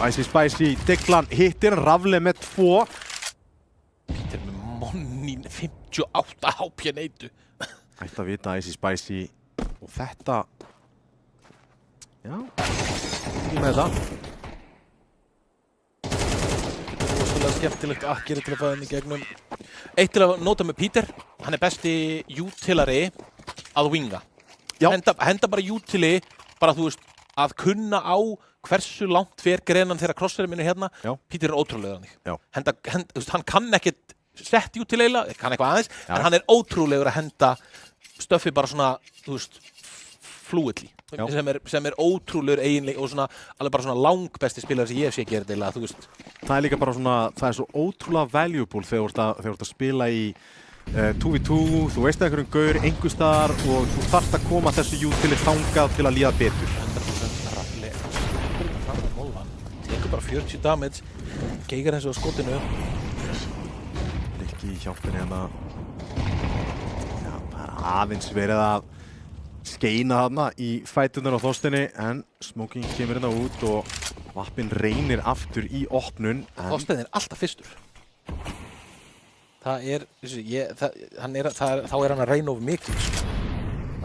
Icy Spicy, Diglan hittir Rafle með 2. Peter með monnin 58 HP neitu. Ætti að vita Icy Spicy og þetta, já, ekki með þetta. Þetta er rosalega skemmtilegt akkeri til að fæða henni gegnum. Eitt til að nota með Peter, hann er besti utilari að winga. Henda bara utili, bara þú veist, að kunna á hversu langt fer grenan þegar crosserinn minn er hérna. Peter er ótrúlegur þannig. Hann kann ekkert sett utileila, kann eitthvað aðeins, en hann er ótrúlegur að henda stöffi bara svona, þú veist, fluidly Já. sem ótrúlegur eiginleik og svona alveg bara svona langbesti spilar sem ég sé gera deila, þú veist. Það líka bara svona, það svo ótrúlega valuable þegar þú ert að spila í 2v2, þú veist að einhverjum gaur einhver staðar og þú þarft að koma þessu utility þangað til að líða betur. 100% rafli. Fram á mólvan. Tekur bara 40 damage. Geigar þessu á skotinu. Rikki hjálpir hérna. Já, það er aðeins verið að skeina þarna í fætunar á Þorsteini en Smoking kemur hérna út og Vappinn reynir aftur í opnun. Þorsteinn alltaf fyrstur. Það er, þá er hann að reyna of mikið, sko.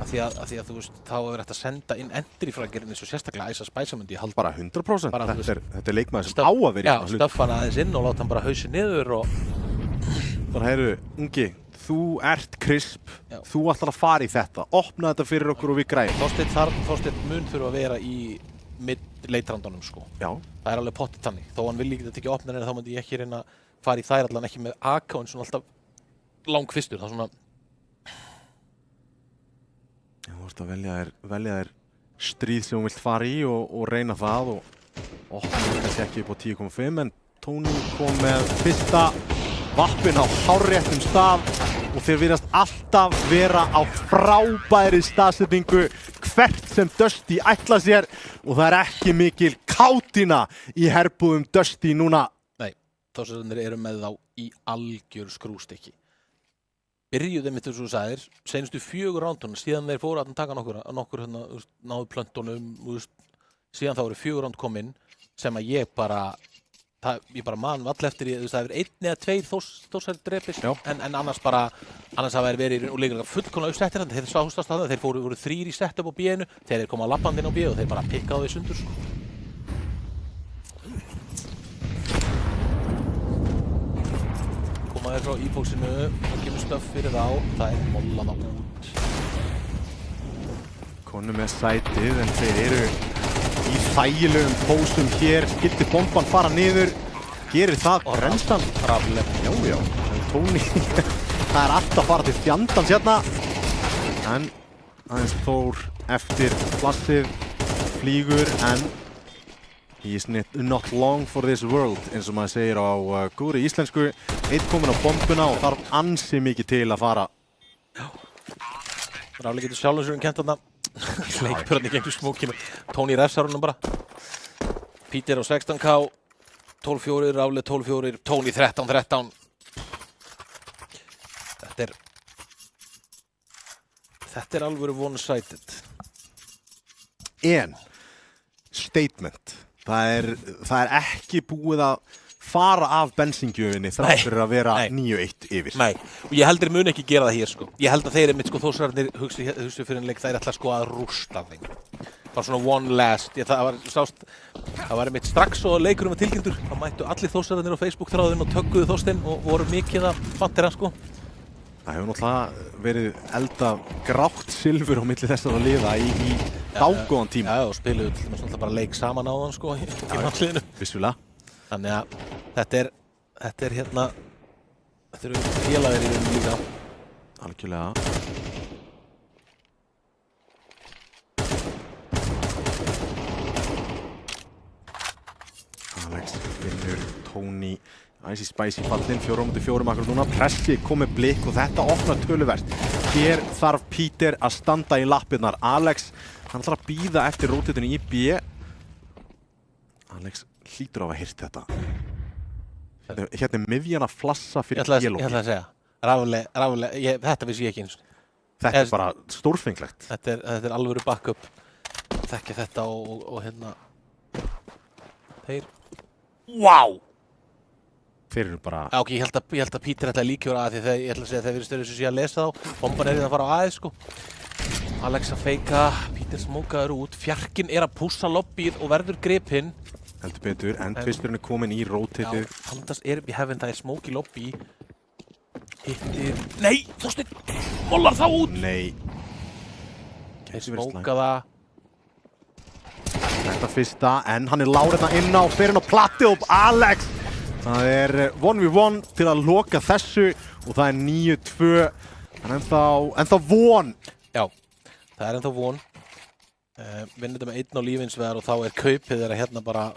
Af því að þú veist, þá er þetta að senda inn entry-fragirinn eins og sérstaklega Æsa Spæsa myndi ég halda. Bara 100%. Bara, þetta er leikmaður sem á að vera í Já, stöffa hann aðeins inn og láta hann bara hausi niður og... Bara heyru, ungi, þú ert crisp, Já. þú ætlar að fara í þetta, opna þetta fyrir okkur og við græðum. Þorsteinn mun þurfa að vera í mid-leitrandunum, sko. Já. Það er alveg pottið þannig. Þó hann vil ekki þetta ekki opna en þá myndi ég ekki reyna að fara í þær allan ekki með AK en svona alltaf langkvistur. Það er svona... Já, þú ert að velja þér stríð sem þú vilt fara í og reyna það og opna kannski ekki upp á 10,5 en Tony kom með fyrsta Vappinn á hárréttum stað og þeir virðast alltaf vera á frábæri staðsetningu hvert sem Dusty ætla sér og það er ekki mikil kátína í herbúðum Dusty núna. Nei, Þorsteinir eru með þá í algjör skrústykki. Byrjuðu mitt eins og þú sagðir, seinustu 4 rándunum, síðan þeir fóru að taka nokkur hérna, náðu plöntunum, síðan þá eru 4 ránd komin sem að ég bara man vall eftir í, það er 1 eða 2 þósar drepis en annars hafa þeir verið og líka fullkomlega uppsettir þeir sástast að það, þeir voru 3 í setup á B-inu, þeir koma að lappandinn á B og þeir bara pikkaðu þeir sundur, sko. Koma þeir frá e-bóksinu, það kemur stöff fyrir þá, það er mollana út. Konum með sætið en þeir eru í þægilegum pósum hér, skildi bomban fara niður, gerir það Grenstan. Raflega. Já, Tony, það er alltaf að fara til fjandans hérna. En aðeins Þór eftir plassið, flýgur en he is not long for this world, eins og maður segir á góðri íslensku. Eitt komin á bombuna og þarf ansi mikið til að fara. Já. Raflega getur sjálfum sér kent þarna. Leikpur hann í gegnum smókinu. Tony refsar honum bara. Peter á 16k, 12-4, Rafle 12-4, Tony 13-13. Þetta er alvöru one-sided. En statement. Það er ekki búið að fara af bensíngjöfinni þrátt fyrir að vera 9-1 yfir. Nei, og ég heldur mun ekki gera það hér, sko. Ég held að þeir mitt, sko, þósararnir hugsi fyrir en leik, þeir ætla sko að rústa þeim. Bara svona one last. Það var mitt strax og leikurum að tilkynntur. Það mættu allir þósararnir á Facebook þráðinn og tökkuðu Þorstein og voru mikið að fantera, sko. Það hefur náttúrulega verið elda grátt silfur á milli þessara liða í dágóðan tíma. Já, og spiluðu til dæmis bara leik saman á þann, sko, í landsliðinu. Vissulega. Þannig að þetta er hérna, þetta eru félagir í rauninu líka. Algjörlega. Alex vinnur Tony. Æsi Spæsi fallinn, 4-4 akkur núna. Pressi komið blikk og þetta opnar töluvert. Hér þarf Peter að standa í lappirnar. Alex, hann ætlar að bíða eftir rótitinu í B. Alex hlýtur á að heyrt þetta. Hérna er miðjan að flassa fyrir Yellow. Ég ætla að segja, Rafle, þetta vissi ég ekki eins. Þetta er bara stórfenglegt. Þetta er alvöru backup. Þekki þetta og hérna. Þeir. Wow! Þeir eru bara... Já, ok, ég held að Peter ætla að líka vera að því ég ætla að segja þeir verið stöður sem sé að lesa þá. Bomban er að fara á aðeins, sko. Alex að feika, Peter smókaður út. Fjarkinn er að pússa lobbyið og verður gripinn. Heldur betur, en tvisturinn er komin í rotatið. Já, Anders er við hefðin, það er smók í lobby. Hittir... Nei, Þorsteinn! Mollar þá út! Nei. Þeir smóka það. Þetta fyrsta, en hann er lárið það inn á, fyrir hann á platti og Alex! Það er 1v1 til að loka þessu og það er 9-2. En ennþá von. Já, það er ennþá von. Vinna þetta með 1 á lífins vegar og þá kaupið þeirra hérna bara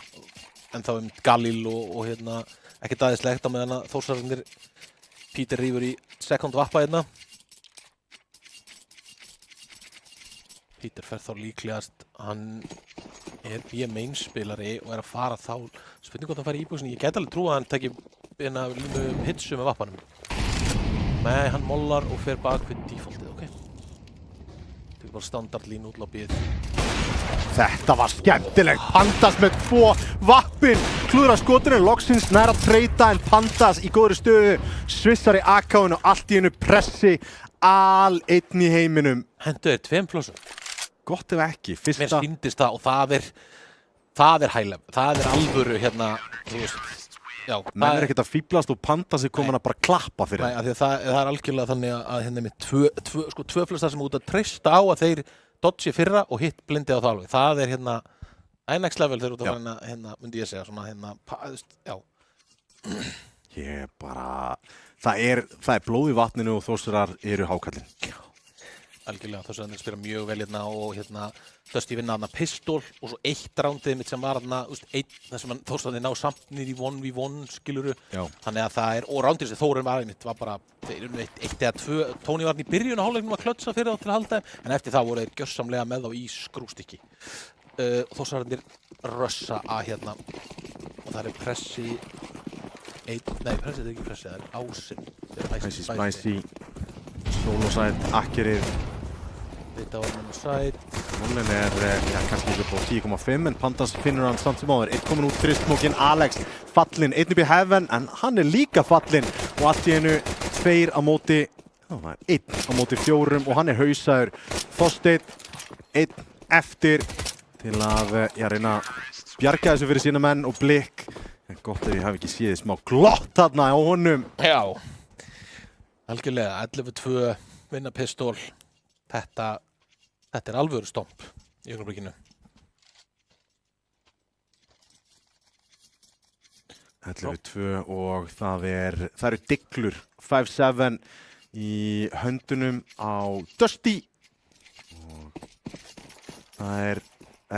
ennþá Galil og hérna ekki dæðislegt á meðan að Þórsararnir Peter rífur í second vappa hérna. Peter fer þá líklegast, hann B-main spilari og að fara þá, spurning hvort hann fari í íbúksin, ég get alveg trú að hann tekki línu hitsu með vappanum. Nei, hann mollar og fer bak við defaultið, ok. Tekur bara standard línu útlápið. Þetta var skemmtilegt, Pandas með 2 vappin, klúðra skotinu, loksins nær að treyta en Pandas í góðri stöðu, svissar í AK-inu og allt í einu pressi, einn í heiminum. Hentu þeir 2 plossum. Gott ef ekki, Mér fyrsta... sýndist það og það high level, það alvöru hérna, þú veist, já. Menn ekkert að fíblast og Pandas komin að bara klappa fyrir. Nei, af því að það algjörlega þannig að hérna með 2 plossar sem út að treysta á að þeir dodgi fyrra og hitt blindi á það alveg. Það hérna, next level þeir út að hérna, myndi ég segja, svona hérna, já. Ég bara, það er blóð í vatninu og Þórsarar eru hákallin. Algjörlega, Þórsarar spila mjög vel hérna og hérna Dusty vinna hana pistol og svo 1 rándið mitt sem var hana, þar sem Þórsarar ná samt niður í 1v1 skiluru. Já. Þannig að það og rándið sem Þórinn var einmitt var bara, þeir eru 1 eða 2, Tóni var hann í byrjun á hálfleiknum að klötsa fyrir þá til að halda þeim, en eftir það voru þeir gjörsamlega með þá í skrústykki. Þórsararnir rössa að hérna, og það pressi, pressið ekki pressi, það ásinn. Spicy, solosæt, akkerið. Þetta var með sæt. Núlinn kannski ekki upp á 10,5 en Pandas finnur hann samt sem áður. 1 komin út fyrir smókin, Alex fallinn, 1 upp í heaven en hann líka fallinn og allt í einu 2 á móti, það er 1 á móti 4 og hann hausaður. Þorsteinn, 1 eftir til að reyna að bjarga þessu fyrir sína menn og Blikk. En gott ef ég hafi ekki séð smá glott þarna á honum. Já, algjörlega, 11-2, vinna pistol. Þetta alvöru stomp í augnablikinu. 11-2 og það eru diglur 5-7 í höndunum á Dusty. Og það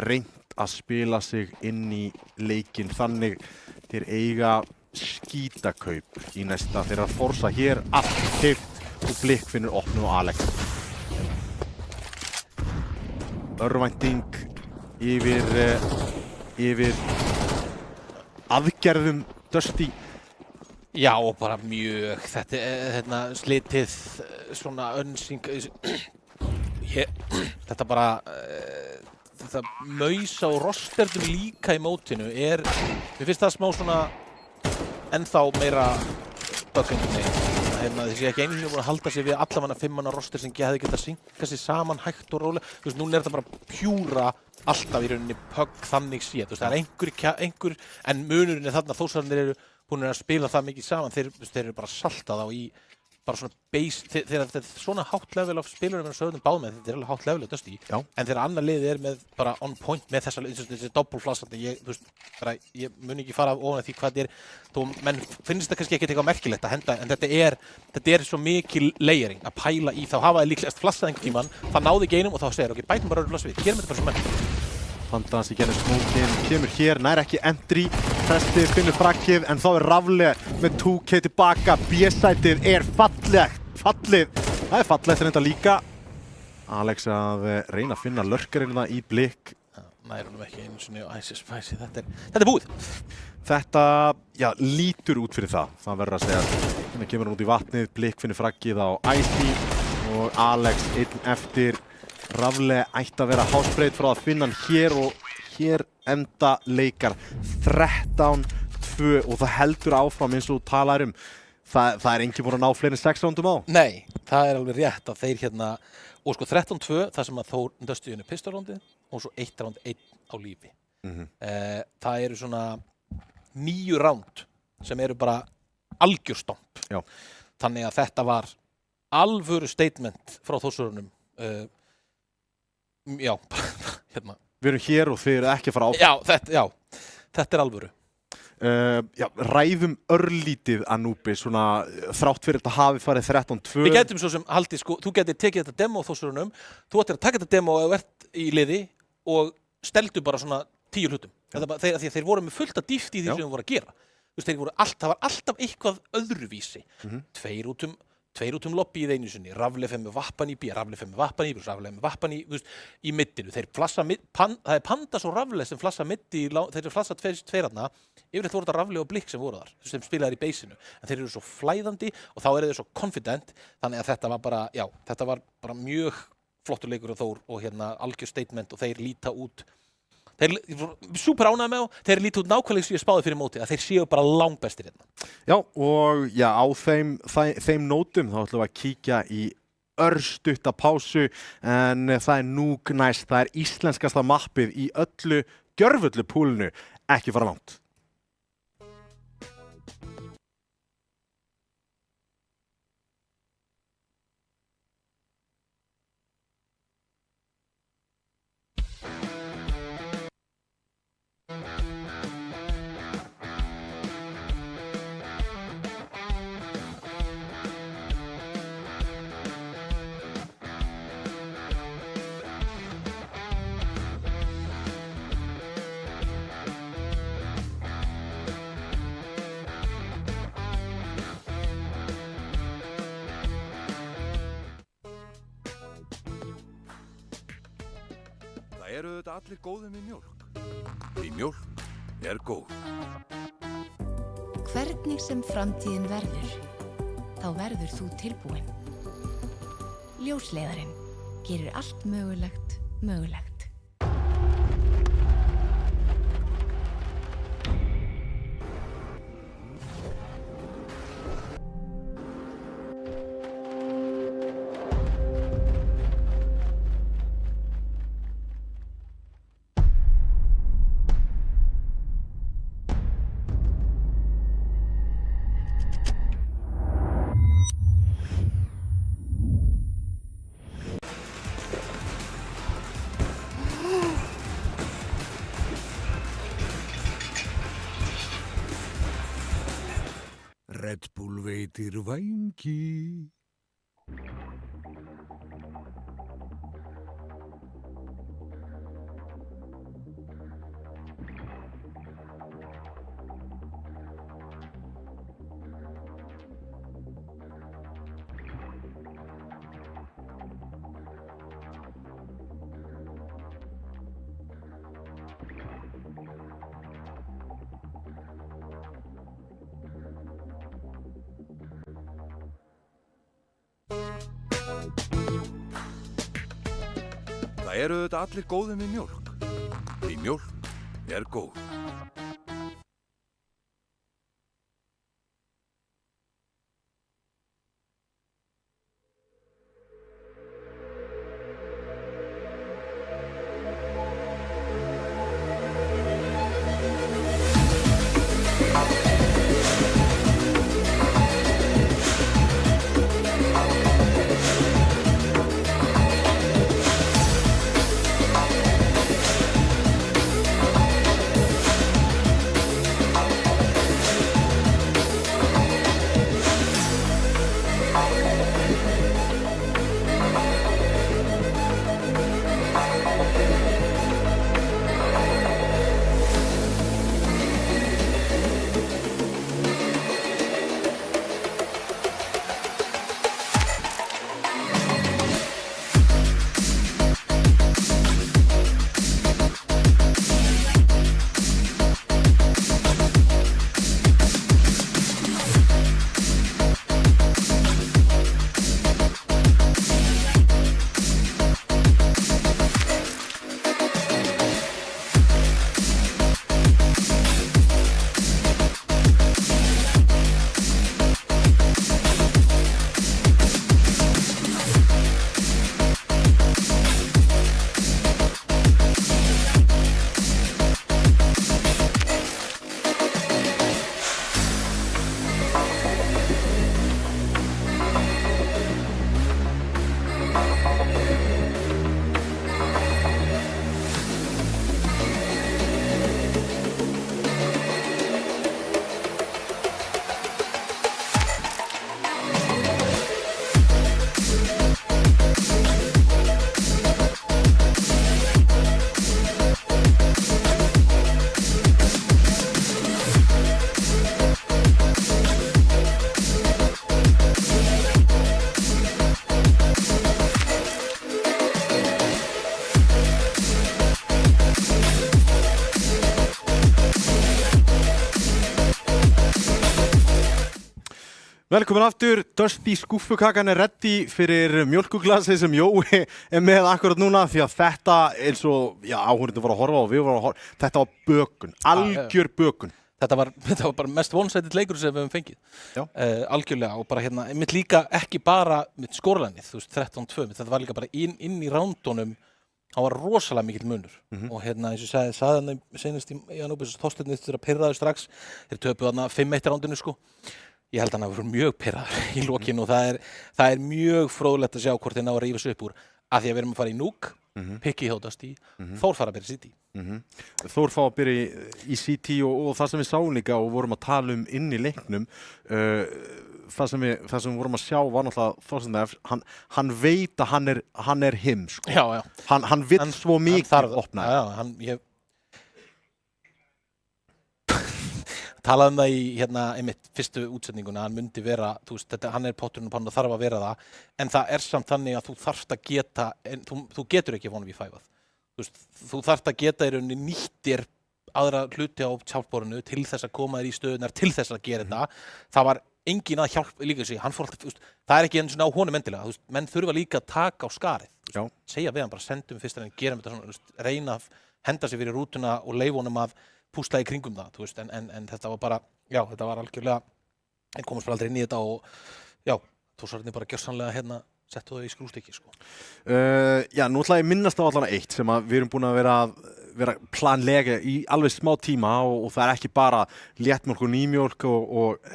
reynt að spila sig inn í leikinn þannig þeir eiga skítakaup í næsta þeirra forsa hér allt keypt og Blikk finnur opnu og Alex. Örvænting yfir aðgerðum Dusty. Já, og bara mjög, þetta slitið svona önsing, þetta bara, þetta mausa og rosterdum líka í mótinu mér finnst það smá svona ennþá meira böggengunni. Þessi ekki einu sinni búin að halda sig við allamanna 5 manna roster sem hefði getað synkað sig saman hægt og rólega. Þú veist, núna þetta bara pjúra alltaf í rauninni pögg þannig séð. Þú veist, það einhver, en munurinn þarna Þórsararnir eru búin að spila það mikið saman. Þeir eru bara saltað á í bara svona base, þegar þetta svona hátt level af spilurum en sögðum báð með, þetta alveg hátt level á Dusty. Já. En þegar annar liðið með bara on point með þessi doppelflassandi, ég mun ekki fara ofan af því hvað þetta þó menn finnst þetta kannski ekki eitthvað merkilegt að henda, en þetta svo mikil layering að pæla í, þá hafa þið líklegast flassað einhvern tímann, það náði ekki einum og þá segir, ok, bætum bara öðru flass við, gerum þetta bara sem menn. Pandas í gennum smókin, kemur hér, nær ekki entry, Presti finnur frakkið en þá Rafle með 2K tilbaka, B-sætið fallið, það fallegt reynda líka. Alex að reyna að finna lurkarina í Blikk. Nær honum ekki einu sinni og Ice Spicy, þetta búið. Þetta, lítur út fyrir það verður að segja. Hérna kemur hann út í vatnið, Blikk finnur frakkið á Ice og Alex einn eftir. Rafle ætti að vera hásbreyt frá að finna hann hér og hér enda leikar 13-2 og það heldur áfram eins og þú talar það enginn búin að ná fleiri 6 rándum á. Nei, það alveg rétt að þeir hérna og sko 13-2 þar sem að Þór Dusty unni pistolrándið og svo 1 ránd 1 á lífi. Það eru svona 9 ránd sem eru bara algjörstomp. Já. Þannig að þetta var alvöru statement frá Þórsarunum. Já, hérna. Við erum hér og þið eru ekki að fara áfram. Já, þetta alvöru. Ræðum örlítið Anubis, svona þrátt fyrir þetta hafi farið 13-2. Við getum svo sem haldið, sko, þú getur tekið þetta demo Þórsarunum, þú ættir að taka þetta demo ef þú ert í liði og steldu bara svona 10 hlutum. Því að þeir voru með fullt af dýft í því sem þeir voru að gera. Það var alltaf eitthvað öðruvísi. Tveir út lobbyið einu sinni, rafleif með vappan í B, rafleif með vappan í B, rafleif með vappan í middinu. Það er Pandas og rafleif sem flassa middi, þeir flassa tveirarna, yfirleitt voru þetta rafleif og blikk sem voru þar, sem spilaðir í beisinu. En þeir eru svo flæðandi og þá eru þeir svo confident, þannig að þetta var bara mjög flottur leikur og algjör statement og þeir líta út. Þeir super ánægðir með þá, þeir líta út nákvæmlega sem ég spáði fyrir mótið, að þeir séu bara langbestir hérna. Já, og á þeim nótum þá ætlum við að kíkja í örstutta pásu, en það er núg næst, það er íslenskasta mappið í öllu gjörfullu púlinu, ekki fara langt. Það eru þetta allir góðir með mjólk. Því mjólk er góð. Hvernig sem framtíðin verður, þá verður þú tilbúin. Ljósleiðarinn gerir allt mögulegt mögulegt. Red Bull veitir vængi. Það eru þetta allir góðir með mjólk. Því mjólk er góð. Velkomin aftur, Dusty skúffukakan er ready fyrir mjólkuglasið sem Jói er með akkurat núna því að þetta eins og, áhorfendur voru að horfa og við vorum að horfa, þetta var bökun, algjör bökun. Þetta var bara mest one-sided leikur sem við höfum fengið. Algjörlega og bara mitt líka ekki bara mitt skorlænið, þú veist, 13-2, þetta var líka bara inn í rándunum, það var rosalega mikill munur og eins og ég sagði hann senast í Anubis Þorsteinn þegar pirraður strax, þeir töpuðu þarna 5-1 rándinu sko. Ég held að hann hafi verið mjög pirraður í lokinu og það er mjög fróðlegt að sjá hvort þeir ná að rífa sig upp úr af því að við erum að fara í núk, Pikki hjá Dusty, Þór fara að byrja í City. Þór fá að byrja í City og það sem við sáum líka og vorum að tala inn í leiknum, það sem við vorum að sjá var náttúrulega Þorsteinn F, hann veit að hann er him, sko. Já. Hann vill svo mikið opna. Ég talaði það í einmitt fyrstu útsetninguna, hann myndi vera, þú veist, hann potturinn og pann og þarf að vera það, en það er samt þannig að þú þarft að geta, þú getur ekki vonum í fæfað. Þú veist, þú þarft að geta í rauninni nýttir aðra hluti á tjálpborinu til þess að koma þér í stöðunar, til þess að gera þetta. Það var engin að hjálpa líka sig, hann fór alltaf, þú veist, það er ekki eins og á honum endilega, þú veist, menn þurfa líka að taka á skarið. Þú veist, segja við hann bara, sendum fyrst en gerum þetta svona, þú veist, reyna að henda sig fyrir rútuna og leyfa honum að púsla í kringum það, þú veist, en þetta var bara, þetta var algjörlega, en komast bara aldrei inn í þetta og, Þórsararnir bara gjörsamlega settu þau í skrústykki, sko. Nú ætla ég minnast á allan eitt sem að við erum búin að vera planlega í alveg smá tíma og það er ekki bara léttmjólk og nýmjólk og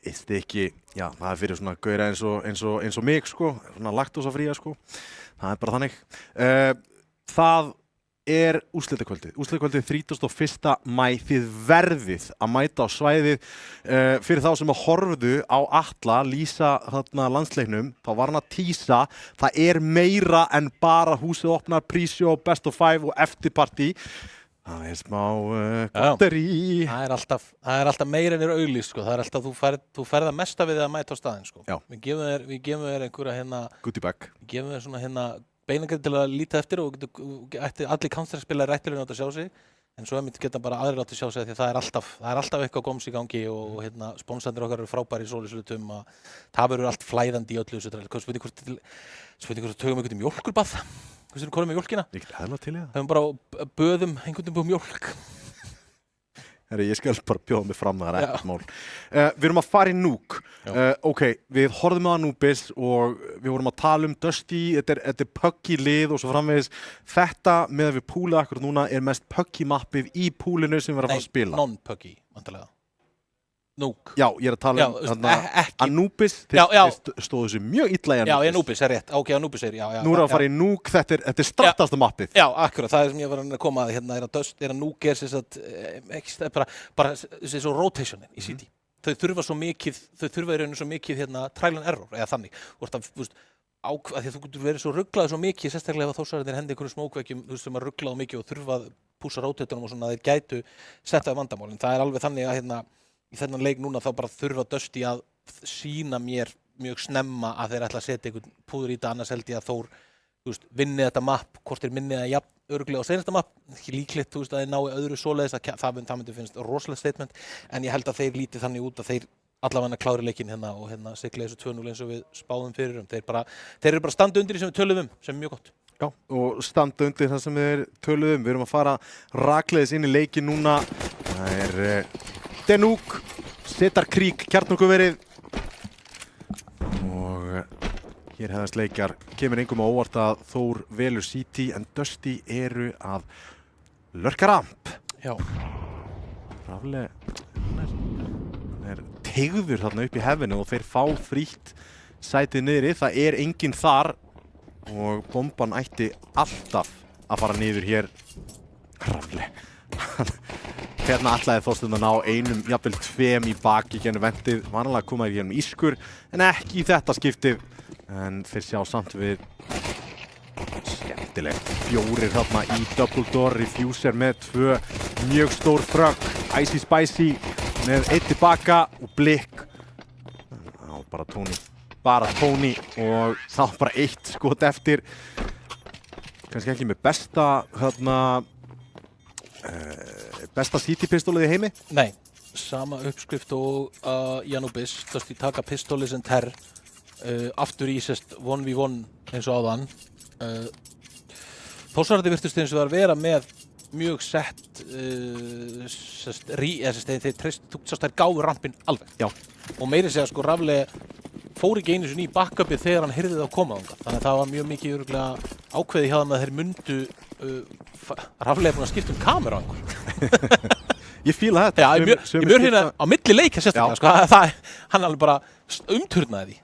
eitt ekki, það er fyrir svona gauðra eins og mig, sko, svona laktósafría, sko, það er bara þannig. Það er úrslitakvöldið 31. maí, þið verðið að mæta á svæðið fyrir þá sem að horfðu á Atla lýsa þarna landsleiknum, þá var hann að tísa, það er meira en bara húsið opnar, prísjó, best of 5 og eftirparti. Það er smá gotteri. Það er alltaf meira en auglýst, sko. Það er alltaf, þú ferð að mesta við að mæta á staðinn, sko. Við gefum þér einhverja goodie bag. Við gefum þér svona beinangrið til að líta eftir og allir Counter-Strike-spilarar ættu að sjá sig en svo geta bara aðrir átt að sjá sig því það er alltaf eitthvað góms í gangi og sponsandir okkar eru frábæri í sólislutum og það verður allt flæðandi í öllu þessu spurning hvort tökum einhvern mjólkurbað hvað er með mjólkina? Ég get hefla til í það. Höfum bara böðum einhvern búið mjólk. Ég skal bara bjóða mig fram það, það er ekkert mál. Við erum að fara í núk. Við horfðum á Anubis og við vorum að tala um Dusty, þetta er puggy lið og svo framvegis. Þetta, með að við púlið akkur núna, er mest puggy mappið í púlinu sem við erum að fara að spila. Nei, non-puggy, vantarlega. Núk. Já, ég er að tala um Anubis, þeir stóðu þessu mjög illa í Anubis. Já, Anubis er rétt. Anubis er, Nú erum við að fara í núk, þetta er strattasta mappið. Já, akkurat, það er sem ég var að koma að er að núk er bara þessi rotationin í City. Þau þurfa í rauninu svo mikið trial and error, eða þannig. Því að þú getur verið svo rugglaður svo mikið, sérstaklega ef Þórsararnir hendi einhverjum smókvekkjum, þú veist, sem að rugglaðu mikið og þurfa að pússa rotatornum og svona, þeir gætu setta vandamálin. Það er alveg þannig að í þennan leik núna þá bara þurfa Dusty að sýna mér mjög snemma að þeir ætla að setja einhvern púður í þetta, annars held ég að Þór, þú veist, vinni þetta mapp, hvort þeir minni það jafn örugglega á seinasta mapp, ekki líklegt, þú veist, að þeir nái öðru svoleiðis, það myndi finnst rosalega statement, en ég held að þeir líti þannig út að þeir allavega klári leikinn og sigla þessu 2-0 eins og við spáðum fyrir þeir eru bara standa undir því sem við töluðum sem er mjög gott. Já, og standa undir það sem við töluðum, við erum að fara rakleiðis inn í leikinn núna, það er Denúk, Setarkrík, kjarnorkuverið og hér hefðast leikjar, kemur engum á óvart að Þór velur City en Dusty eru að lörka ramp. Já. Rafle, hann er teygður þarna upp í hefinu og þeir fá frítt sætið niðri, það er enginn þar og bomban ætti alltaf að fara niður hér. Rafle. Hérna ætlaði Þorsteinn að ná einum, jafnvel 2 í baki gennum vendið, vanalega komaði gennum ískur, en ekki í þetta skiptið. En þeir sjá samt við skemmtilegt 4 þarna í double door, Refuser með 2 mjög stór frögg, Icy Spicy með 1 tilbaka og Blikk. Já, bara Tony og þá bara 1 skot eftir. Kannski ekki með besta City pistólið í heimi? Nei, sama uppskrift og Janubis, Dusty taka pistoli sem ter aftur í sérst 1v1 eins og áðan. Þórsararnir virtust eins og vera með mjög sett þeir gáfu rampinn alveg. Já. Og meiri segja sko Rafle fór ekki einu sinni í backupið þegar hann heyrði það koma þangað. Þannig að það var mjög mikið örugglega ákveðið hjá þeim að þeir mundu Rafle búin að skipta kameru á einhver. Ég fíla þetta. Já, ég mjög hérna á milli leikja sérstaklega, sko, hann alveg bara umturnaði því.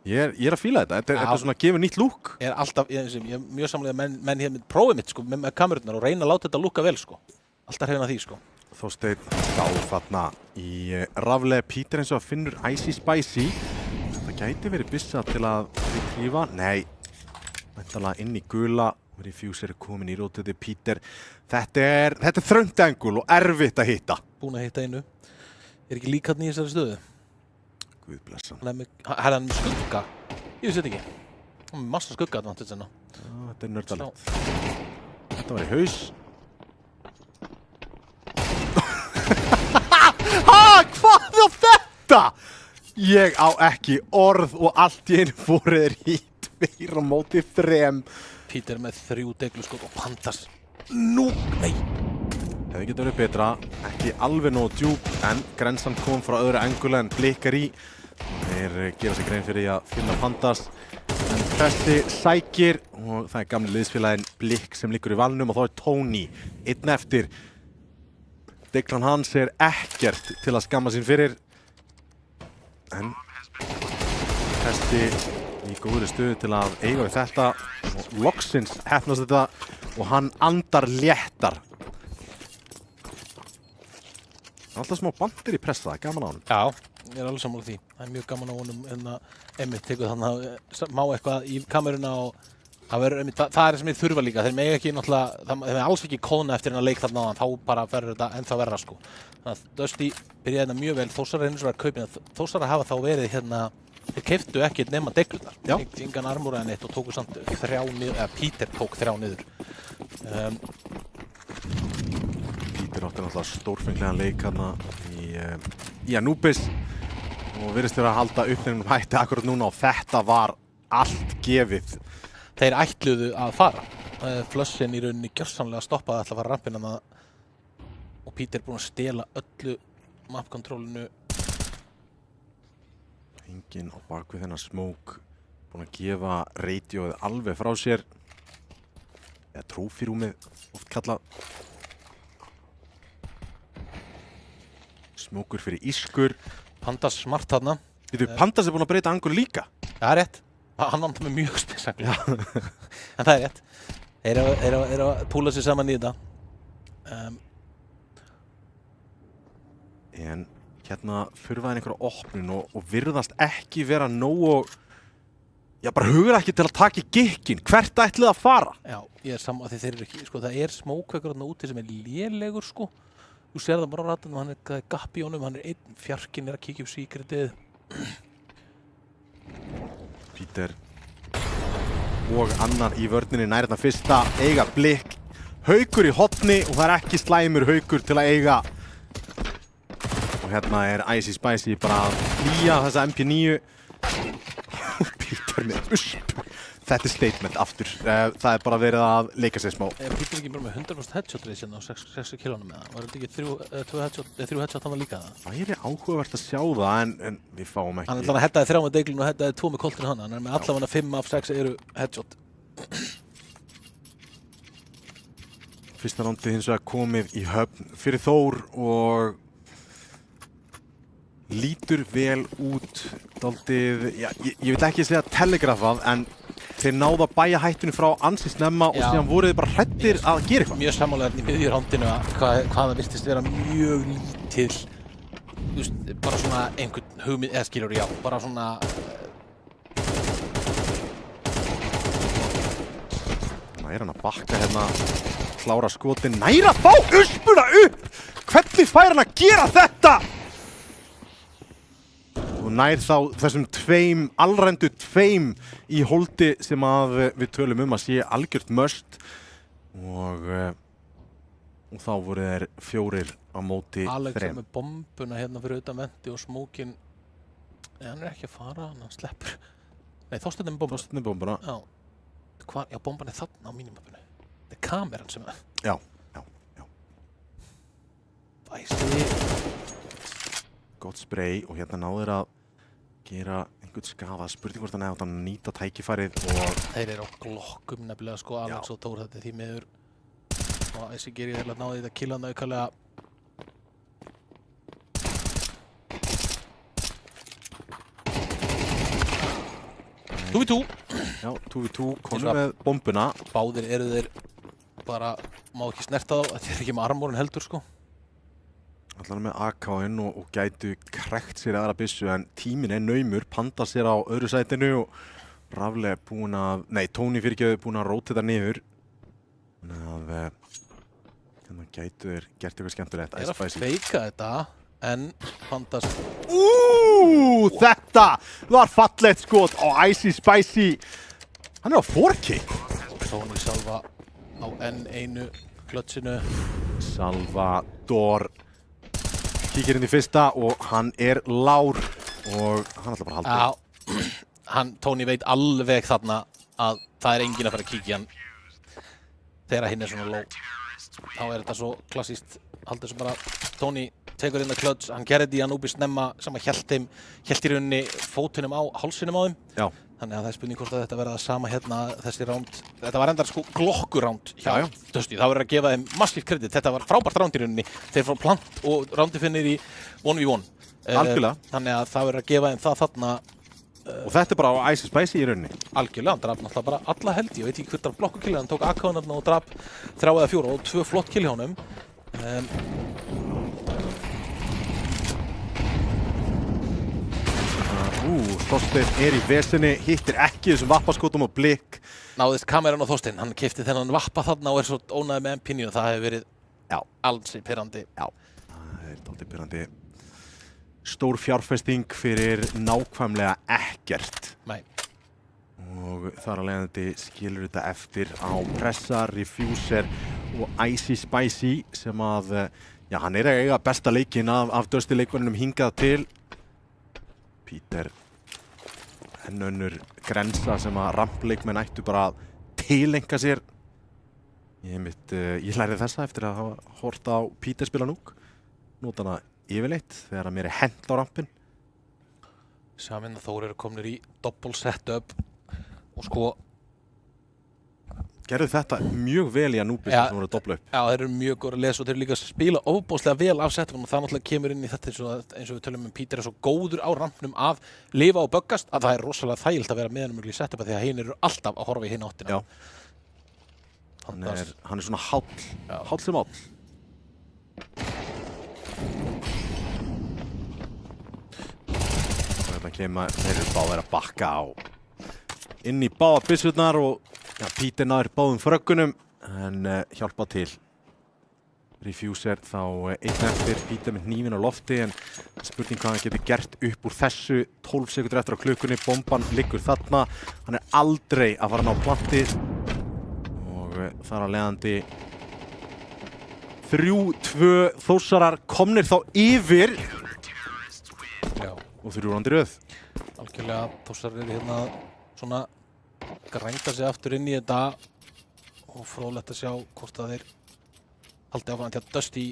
Ég er að fíla þetta. Þetta er svona að gefa nýtt lúk. Ég er alltaf, ég er mjög samlega menn hér með prófið mitt, sko, með kamerurnar og reyna að láta þetta lúka vel, sko. Alltaf hrifin að því, sko. Þorsteinn þarna í Rafle. Peter eins og að finnur Icy Spicy. Það gæti verið byssa til að retriefa. Nei, væntanlega inn í gula. Refuser er komin í rótið til Peter. Þetta er þröngt angul og erfitt að hitta. Búin að hitta einu. Er ekki líkarn í þessari stöðu? Guð blessa. Hann er með skugga. Ég vissi þetta ekki. Hann er með massa skugga að vantur þennan. Þetta er nördalegt. Þetta var í haus. Hvað er þetta? Ég á ekki orð og allt í einu fóru þeir í 2 á móti 3. Peter með 3 degluskot og Pandas. Nú, nei. Hefði getur verið betra, ekki alveg nóg djúp, en grensan kom frá öðru angula en blikkar í. Þeir gera sig grein fyrir því að finna Pandas. En þessi sækir og það er gamli liðsfélaginn Blikk sem liggur í valnum og þá er Tony einn eftir. Deklan hans er ekkert til að skamma sín fyrir. En þessi í góðri stöðu til að eiga við þetta og loksins hefnast þetta og hann andar léttar. Það er alltaf smá bandir í pressa, það er gaman á honum. Já, ég er alveg sammála því. Það er mjög gaman á honum en að einmitt tekur þannig má eitthvað í kameruna og það er sem ég þurfa líka. Þeir mega ekki náttúrulega, þeir mega alls ekki kóna eftir hennar leik þarna á hann, þá bara verður þetta ennþá verra sko. Þannig að Dusty byrjaði hérna mjög vel, Þórsara eins og var kaupin, Þórsara hafa þá verið hérna, þeir keyptu ekki nema deglunar. Já. Engan armúra en eitt og tóku samt 3 niður, eða Peter tók 3 niður. Peter átti náttúrulega stórfenglegan leik hérna í Anubis og virðist vera að halda uppnefnum hætti akkurat núna og þetta var allt gefið. Þeir ætluðu að fara. Flussin í rauninni gjörsamlega stoppaði að ætla að fara rampinn og Peter er búinn að stela öllu map-controlinu. Enginn á bakvið þennan smók, búinn að gefa radioið alveg frá sér. Eða trófírúmið oft kallað. Smókur fyrir ískur. Pandas smart þarna. Pandas er búinn að breyta angul líka. Það er rétt. Hann vantar með mjög spesaklega. En það er rétt. Þeir eru að púla sig saman í þetta. En hérna þurfaði einhverja opnun og virðast ekki vera nógu, bara hugur ekki til að taka í gikkin. Hvert ætlið að fara? Já, ég er saman að þeir eru ekki, sko, það er smókveikur þarna úti sem er lélegur, sko. Þú sér það bara á ratanum, hann er gapp í honum, hann er einn, fjarkinn er að kíkja upp secretið. Peter og annar í vörninni nær þetta fyrsta, eiga Blikk. Haukur í hotni og það er ekki slæmur Haukur til að eiga. Og hérna er Icy Spicy bara að flýja þessa MP9. Peter með usp. Þetta er statement aftur. Það er bara verið að leika sér smá. Er Peter ekki bara með 100% headshot reys hérna á 6 kilónum með það? Var þetta ekki 3 headshot hann var líka það? Það er áhugavert að sjá það en við fáum ekki. Hann er þannig að headaði 3 með deglun og headaði 2 með koltinu hann. Hann er með allavega 5 af 6 eru headshot. Fyrsta rándið hins vegar komið í höfn fyrir Þór og lítur vel út dálítið, ég vil ekki segja telegrafað en þeir náðu að bæja hættinu frá ansi snemma og síðan voru þeir bara hræddir að gera eitthvað. Mjög sammála í miðjurándinu hvað það virtist vera mjög lítil, þú veist, bara svona einhvern hugmynd, eða skilur, já, bara svona Nær hann að bakka hérna, klára skotin, nær að fá uspuna upp! Hvernig fær hann að gera þetta? Og nær þá þessum alræmdu tveim í holdi sem að við tölum að sé algjört must. Og og þá voru þeir 4 á móti Alex 3. er með bombuna hérna fyrir utan venti og smókin. Nei, hann er ekki að fara, hann sleppur. Nei, Þorsteinn er með bombuna. Þorsteinn er bombuna. Já. Hvar, já, bomban er þarna á mínumöppinu. Þetta er kameran sem er. Já. Væsti. Gott spray og hérna náður að gera einhvern skafa. Spurning hvort hann hefði átt að nýta tækifærið og... Þeir eru á glokkum nefnilega sko, Alex og Þór, þetta er því miður. Og þessi gerir heila náði þetta að killa hann aukalega. Tú við tú. Já, 2v2, konur með bombuna. Báðir eru þeir bara, má ekki snerta þá, þetta er ekki með armórin heldur sko. Allar með AK-inn og gætu krekt sér aðra byssu en tíminn er naumur, Panda sér á öðru sætinu og Rafle er búinn að, nei, Tony fyrirgefðu búinn að róta þetta niður. Þannig að hérna gætu þeir gert eitthvað skemmtilegt. Það er að feika þetta, en Pandas... Þetta var fallegt skot á Icy Spicy. Hann er á 4K. Tony Salva á N1 klötsinu. Salvador kíkir inn í fyrsta og hann er lár og hann ætla bara að halda. Já, Tony veit alveg þarna að það er enginn að fara að kíkja hann þegar hinn er svona low. Þá er þetta svo klassíst, haldur sem bara Tony tekur inn að klöts, hann gerði því að Núbi snemma sem að hélt í rauninni fótunum á hálsinum á þeim. Já. Þannig að það er spurning hvort að þetta verða sama hérna þessi ránd. Þetta var endar sko glokkuránd hjá Dusty. Það verður að gefa þeim massíft kredit. Þetta var frábært ránd í rauninni. Þeir frá plant og rándi finnir í 1v1. Algjörlega. Þannig að það verður að gefa þeim það þarna. Og þetta er bara á Icy Spicy í rauninni. Algjörlega, hann draf náttúrulega bara alla held. Ég veit ekki hvert af blokkukillir. Hann tók AK-inn og draf 3 eða 4 og 2 flott kill hjá honum. Þorsteinn er í vesinni, hittir ekki þessum vappaskotum og blikk. Náðist kameran á Þorsteinn, hann keypti þennan vappa þarna og er svo ónæði með MP-9 og það hefur verið alls pirrandi. Já, það er dálítið pirrandi. Stór fjárfesting fyrir nákvæmlega ekkert. Nei. Og þar að leiðandi skilur þetta eftir á Pressa, Refuser og Icy Spicy sem að, já, hann er að eiga besta leikinn af Dusty leikmönnunum hingað til. Peter, enn önnur grensa sem að rampleikmenn ættu bara að tilenga sér. Ég lærði þessa eftir að hafa hort á Peter spila núk. Nota hana yfirleitt þegar að mér er hent á rampin. Samin að Þór eru komnir í double setup og sko... Gerðu þetta mjög vel í að núbi sem voru að dobla upp. Já, þeir eru mjög góður að lesa og þeir eru líka að spila ofbóðslega vel af setupum og það náttúrulega kemur inn í þetta eins og við tölum Peter er svo góður á rampnum að lifa og böggast að það er rosalega þægilt að vera með hann í setupa því að hinn eru alltaf að horfa í hinn áttina. Já. Hann er svona háll sem áll. Þetta kemur, þeir eru báðir að bakka á inn í báða byssurnar og Peter náður báðum fröggunum en hjálpa til. Refuser þá einn eftir, Peter með hnífinn á lofti en spurning hvað hann getur gert upp úr þessu. 12 sekundur eftir á klukkunni, bomban liggur þarna. Hann er aldrei að fara að ná plantið og þar að leiðandi 3-2 Þórsarar komnir þá yfir. Já. Og 3 rándi röð. Algjörlega, Þórsarar eru hérna svona grænda sig aftur inn í þetta og fróðlegt að sjá hvort að þeir haldi áfram til að Dusty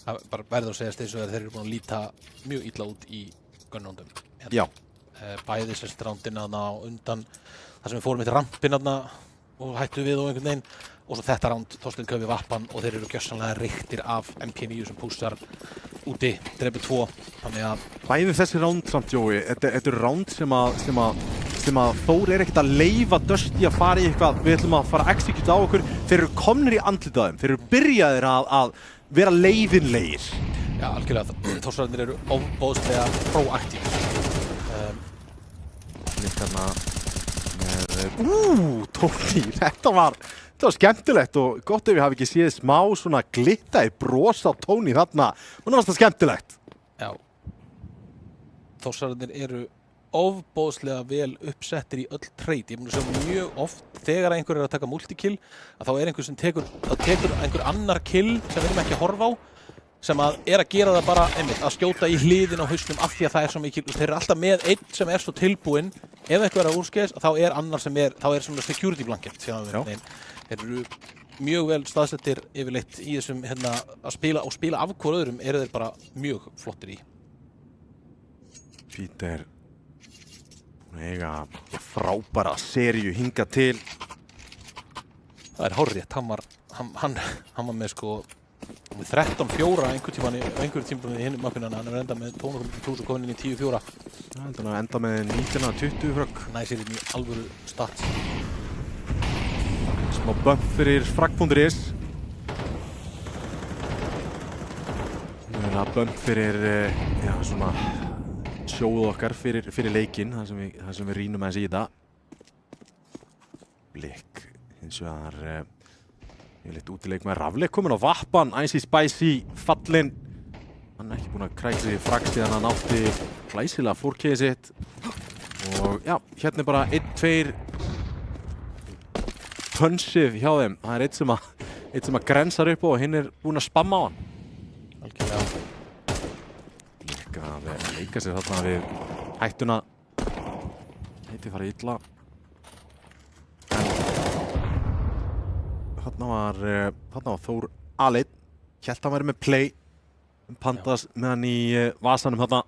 það bara verður að segja þessu að þeir eru búin að líta mjög illa út í gunnándum. Já. Bæði sérst rándinn á undan þar sem við fórum eitt rampinn og hættu við og einhvern veginn og svo þetta ránd Þorsteinn kaupi vappan og þeir eru gjörsamlega reyktir af MP9 sem púsar úti, drepi 2 þannig að bæði þessi ránd samt Jói, þetta eru ránd sem að Þór er ekkert að leyfa Dusty að fara í eitthvað, við ætlum að fara að execute á okkur, þeir eru komnir í andlitið á þeim, þeir eru byrjaðir að vera leiðinlegir. Já, algjörlega, Þórsararnir eru ofboðslega proaktív. Líkarna með, Tony, þetta var skemmtilegt og gott ef ég hafi ekki séð smá svona glitta í bros á Tony þarna, og það var það skemmtilegt. Já, Þórsararnir eru ofboðslega vel uppsettir í öll trade. Ég mun að sjá mjög oft þegar einhver að taka multikill að þá einhver sem tekur einhver annar kill sem við erum ekki að horfa á sem að gera það bara einmitt að skjóta í hliðin á hausnum af því að það svo mikil, þeir eru alltaf með einn sem svo tilbúinn ef eitthvað að úrskeiðis þá annar sem þá svona security blanket þeir eru mjög vel staðsettir yfirleitt í þessum að spila af hvor öðrum eru þeir bara mjög flottir í. Peter eiga frábæra seríu hinga til. Það hárrétt, hann var með sko með 13-4 einhver tíma í hinum mappinu, hann enda með 12.000 komin inn í 10-4. Hann enda með 19-20 frögg. Næsir í alvöru stats. Smá bump fyrir fragg.is. Bump fyrir svona sjóðu okkar fyrir leikinn, það sem við rýnum aðeins í þetta. Blikk hins vegar litt útileik með Rafle komin á vappan, Icy Spicy fallinn. Hann ekki búinn að krækja sig fragg síðan hann átti glæsilega 4K sitt. Og já, hérna bara 1-2 punsið hjá þeim. Það eitt sem að grensar upp og hinn búinn að spamma á hann. Algjörlega. Líka að leika sér þarna við hættuna. Heiti fara illa. Þarna var Þór aleinn. Hélt hann væri með play. Pandas með hann í vasanum þarna.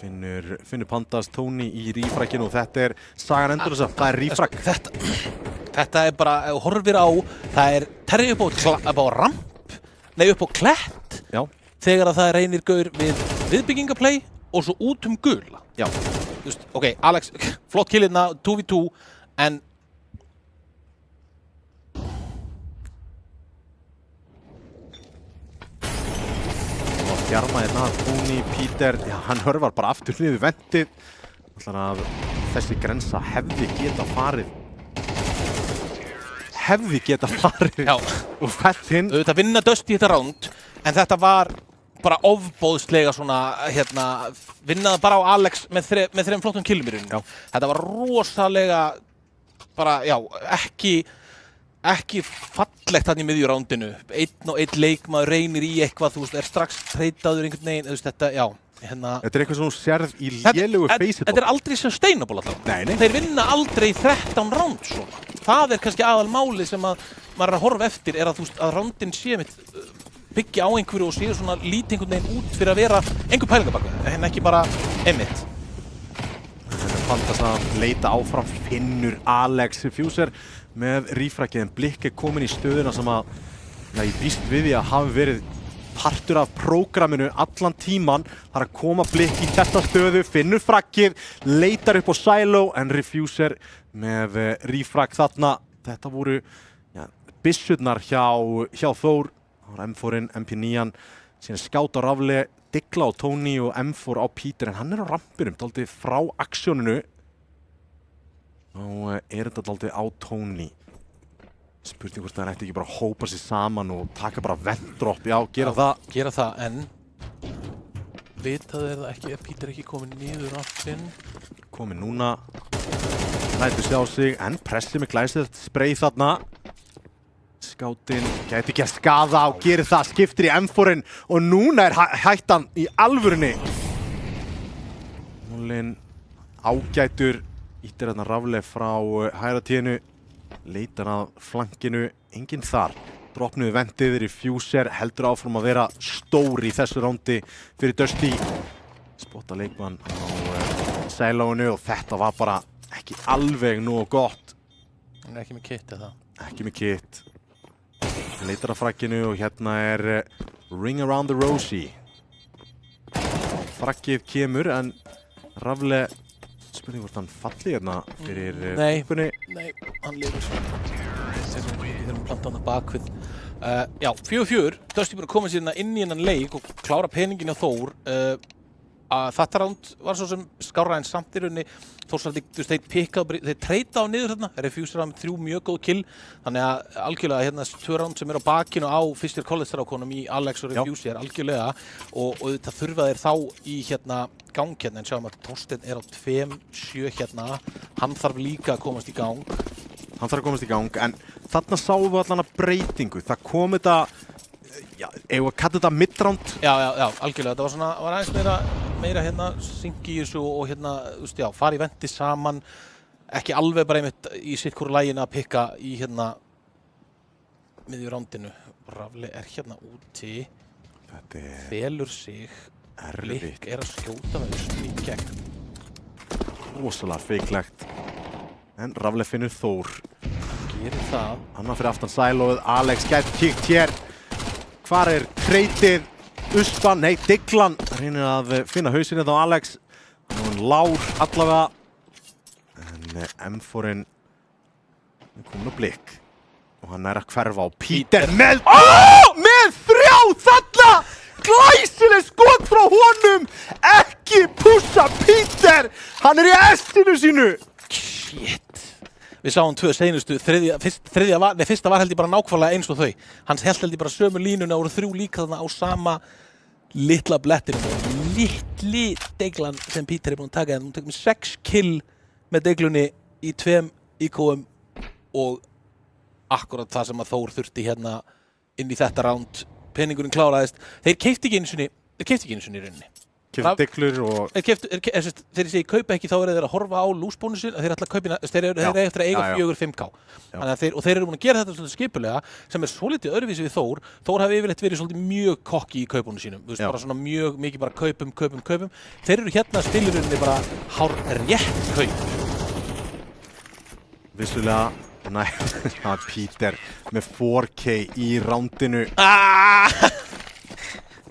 Finnur Pandas Tony í rífrakkinu og þetta sagan endur þess að það rífrakk. Þetta bara, ef þú horfir á, það terri upp á ramp, nei upp á klett. Já. Þegar að það reynir gaur við viðbyggingaplay og svo út gula. Já. Þú veist, ok, Alex, flott killina, 2v2, en Gjarma hérna, Tony, Peter, já, hann hörfar bara aftur niður vendið. Þannig að þessi grensa hefði geta farið já. Og fært hinn. Auðvitað vinna Dusty þetta round, en þetta var bara ofboðslega svona, vinnaði bara á Alex með þrem flottum killum í rauninni. Þetta var rosalega, bara, já, ekki fallegt hann í miðjurándinu. Einn og einn leikmaður reynir í eitthvað, þú veist, strax treytaður einhvern veginn, þú veist, þetta, já, Þetta eitthvað sem þú sérð í lélegu face-it. Þetta aldrei sustainable alltaf. Nei. Þeir vinna aldrei 13 round svona. Það kannski aðal máli sem að maður að horfa eftir að, þú veist, að roundin sé mitt byggja á einhverju og sé svona lítið einhvern veginn út fyrir að vera einhver pælingabakku, en ekki bara einmitt. Þetta fantast að leita áfram, finnur Alex Fuser með rífrakkið, en Blikk komin í stöðuna sem að, já, ég býst við því að hafi verið partur af prógraminu allan tíman. Það að koma Blikk í þetta stöðu, finnur frakkið, leitar upp á Silo, en Refuser með rífrakk þarna. Þetta voru, ja, byssurnar hjá Þór. Það var M4-in, MP9-an, síðan skát á Rafle, Digla á Tony og M4 á Peter, en hann á rampinum, dálítið frá aksjóninu. Og þetta dálítið á Tony. Spurning hvort það ætti ekki bara að hópa sig saman og taka bara venddropp, já, gera það. En vitað það ekki, Peter ekki komin niður rampinn. Komin núna, lætur sjá sig, en pressið með glæsilegt spray þarna. Skátinn gæti ekki að skaða og gerir það, skiptir í M4-in og núna hættan í alvörunni. Múlinn ágætur, ýttir þarna Rafle frá hægra tíðinu. Leitar að flankinu, enginn þar. Droppnuði vendið yfir í Fuser, heldur áfram að vera stór í þessu rándi fyrir Dusty. Spotta leikmann á Siloinu og þetta var bara ekki alveg nógu gott. Hann ekki með kit eða? Ekki með kit. Leitar að frakkinu og hérna Ring Around the Rosie. Frakkið kemur en Rafle, spurning hvort hann falli hérna fyrir uppunni. Nei, hann lifur. Við þurfum að planta hann að bakvið. Já, 4-4. Dusty bara komið sér inn í hennan leik og klára peningin á Þór. þetta round var svo sem skárra en samt í rauninni Þórsarði, þeir pikkaðu, þeir treytaðu niður þarna, refuseraðu með 3 mjög góð kill, þannig að algjörlega hérna 2 round sem eru á bakinu á fyrstir college-strákunum í Alex og Refuser algjörlega og þetta þurfa þeir þá í hérna gang hérna, en sjáum að Þorsteinn á 2-7 hérna, hann þarf líka að komast í gang. Hann þarf að komast í gang, en þarna sáum við allan að breytingu, það kom þetta, já, eigum að kalla þetta mid-round? Já, algjörlega, þetta var svona, var aðeins meira hérna syngi í þessu og hérna, þú veist, já, fara í vendi saman, ekki alveg bara einmitt í sitt hvort lægin að pikka í hérna miðju rándinu. Rafli hérna úti, felur sig, Blikk að skjóta með þessu í gegn. Rosalega feiklegt, en Rafli finnur Þór. Gerir það. Annar fyrir aftan sælóið, Alex gæti kíkt hér. Hvar kreitið? Uspan, nei, Diglan reynir að finna hausinn á Alex. Nú Lár allavega. En M4-inn komin á Blikk. Og hann að hverfa á Peter með... Með 3 þarna! Glæsileg skot frá honum! Ekki pússa Peter! Hann í S-inu sínu! Shit! Við sáum 2 seinustu, fyrsta var held ég bara nákvæmlega eins og þau. Hans held ég bara sömu línuna og 3 líka þarna á sama litla blettinu. Litli Diglan sem Peter búinn að taka, hún tek með 6 kill með Diglunni í 2 IQ-um og akkurat það sem að Þór þurfti hérna inn í þetta round. Peningurinn kláraðist. Þeir keyptu ekki einu sinni í rauninni. Keyptu Diglur og... Þegar ég segi kaupa ekki þá eru þeir að horfa á lúsbónusin að þeir ætla að kaupa, þeir eru eftir að eiga 4-5K. Og þeir eru búin að gera þetta svolítið skipulega sem er svolítið öðruvísi við Þór. Þór hafi yfirleitt verið svolítið mjög kokki í kaupunum sínum. Þú veist, bara svona mjög mikið bara kaupum. Þeir eru hérna að spilurinni bara hár rétt kaup. Vissulega, næ, Peter með 4K í rándinu.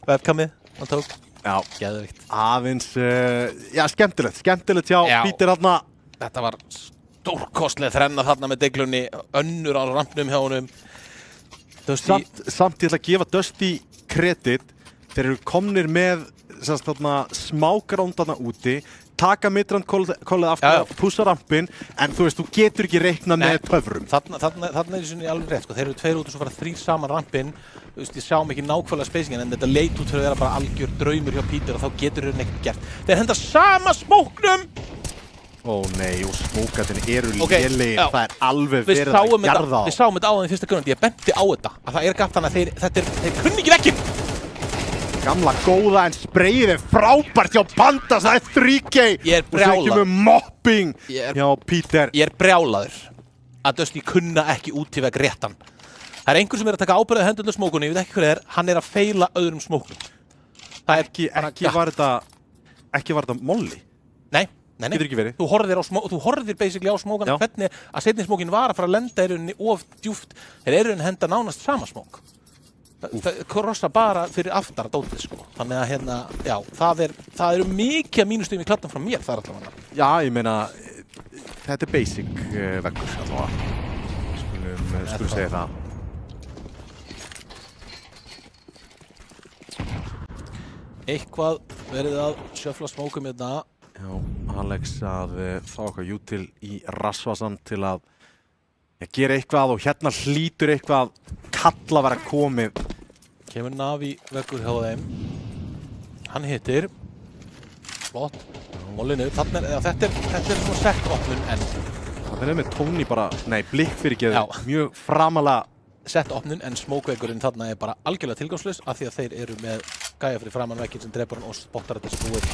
Webkamið, hann tók. Já, geðvikt. Aðeins, já, skemmtilegt hjá Peter þarna. Þetta var stórkostleg þrenna þarna með Diglunni, önnur á rampnum hjá honum. Samt ég ætla að gefa Dusty kredit. Þeir eru komnir með smágránd þarna úti, taka midrandkollið aftur, pússa rampinn, en þú veist, þú getur ekki reiknað með töfrum. Þarna er þessu alveg rétt, sko. Þeir eru 2 út og svo fara 3 saman rampinn. Þú veist, ég sjáum ekki nákvæmlega spacingin, en þetta leit út fyrir að vera bara algjör draumur hjá Peter og þá getur þeir neitt gert. Þeir henda sama smóknum! Ó nei, og smókatinn eru lélegir, það er alveg verið að gerða á. Við sáum þetta á þeim fyrsta grunandi, ég benti á þetta, að það er gatt þannig að þeir kunni ekki vekkinn! Gamla góða en sprayið er frábært hjá Pandas, það er 3K! Ég er brjálaður. Og svo ekki með mopping hjá Peter. Ég er brjálaður að Dusty kunna ekki út í vegg réttan. Það er einhver sem er að taka ábyrgð hendurlega smókunni, ég veit ekki hver hann er að feila öðrum smóknum. Það er ekki var þetta molli? Nei. Getur ekki verið. Þú horfðir basically á smókana hvernig að seinni smókin var að fara að lenda í rauninni of djúpt. Þeir eru að henda nánast sama smók. Það krossa bara fyrir aftar að dótið, sko. Þannig að hérna, já, það eru mikið mínustum í kladdan frá mér þar allavega. Já, ég meina, þetta er basic veggur allavega. Skulum segja það. Eitthvað verið að sjöfla smókum hérna. Já, Alex að fá eitthvað jútil í rassvasan til að gera eitthvað og hérna hlýtur eitthvað kalla vera komið. Kemur Navi veggur hjá þeim. Hann hittir. Flott. Mollinu. Þetta er svona sett opnun en. Það er með Tony bara, nei, Blikk fyrir ekki mjög framalega. Sett opnun en smókveggurinn þarna er bara algjörlega tilgangslaus af því að þeir eru með gæja fyrir framan vegginn sem drepur hann og spottar þetta spúið.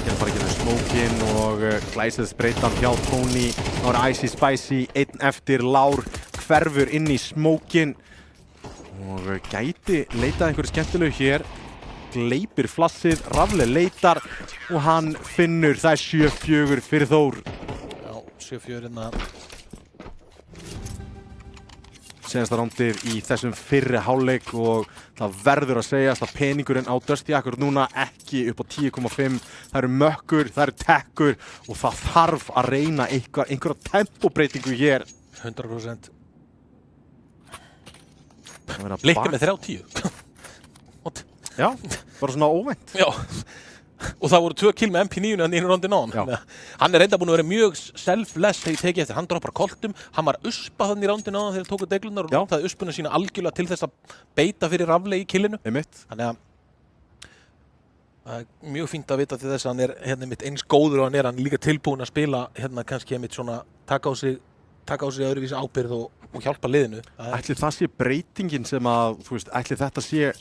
Enginn fara ekki með smókinn og glæsið spreytan hjá Tony. Þá er Icy Spicy, einn eftir, Lár hverfur inn í smókinn og gæti leitað einhverju skemmtilegu hér. Gleipir flassið, Rafli leitar og hann finnur, það er 7-4 fyrir Þór. Já, 7-4 hérna. Senasta rándið í þessum fyrri hálfleik og það verður að segjast að peningurinn á Dusty akkur núna ekki upp á 10,5. Það eru mökkur, það eru tekkur og það þarf að reyna einhverja tempóbreytingu hér. 100%. Blikka með 30. Já, bara svona óvænt. Já, og það voru 2 kill með MP9 en einu rondin á hann. Já. Hann er reynda búin að vera mjög selfless þegar ég tekið eftir. Hann droppar koltum, hann var uspað þannig í rondin á hann þegar tóku deglurnar og Já. notaði uspuna sína algjörlega til þess að beita fyrir raflegi í killinu. Einmitt. Þannig að það er mjög fínt að vita til þess að hann er hérna mitt eins góður og hann er líka tilbúin að spila hérna kannski mitt svona taka á sig öðruvísi ábyrgð og hjálpa liðinu. Ætli það sé breytingin sem að, þú veist, ætli þetta sé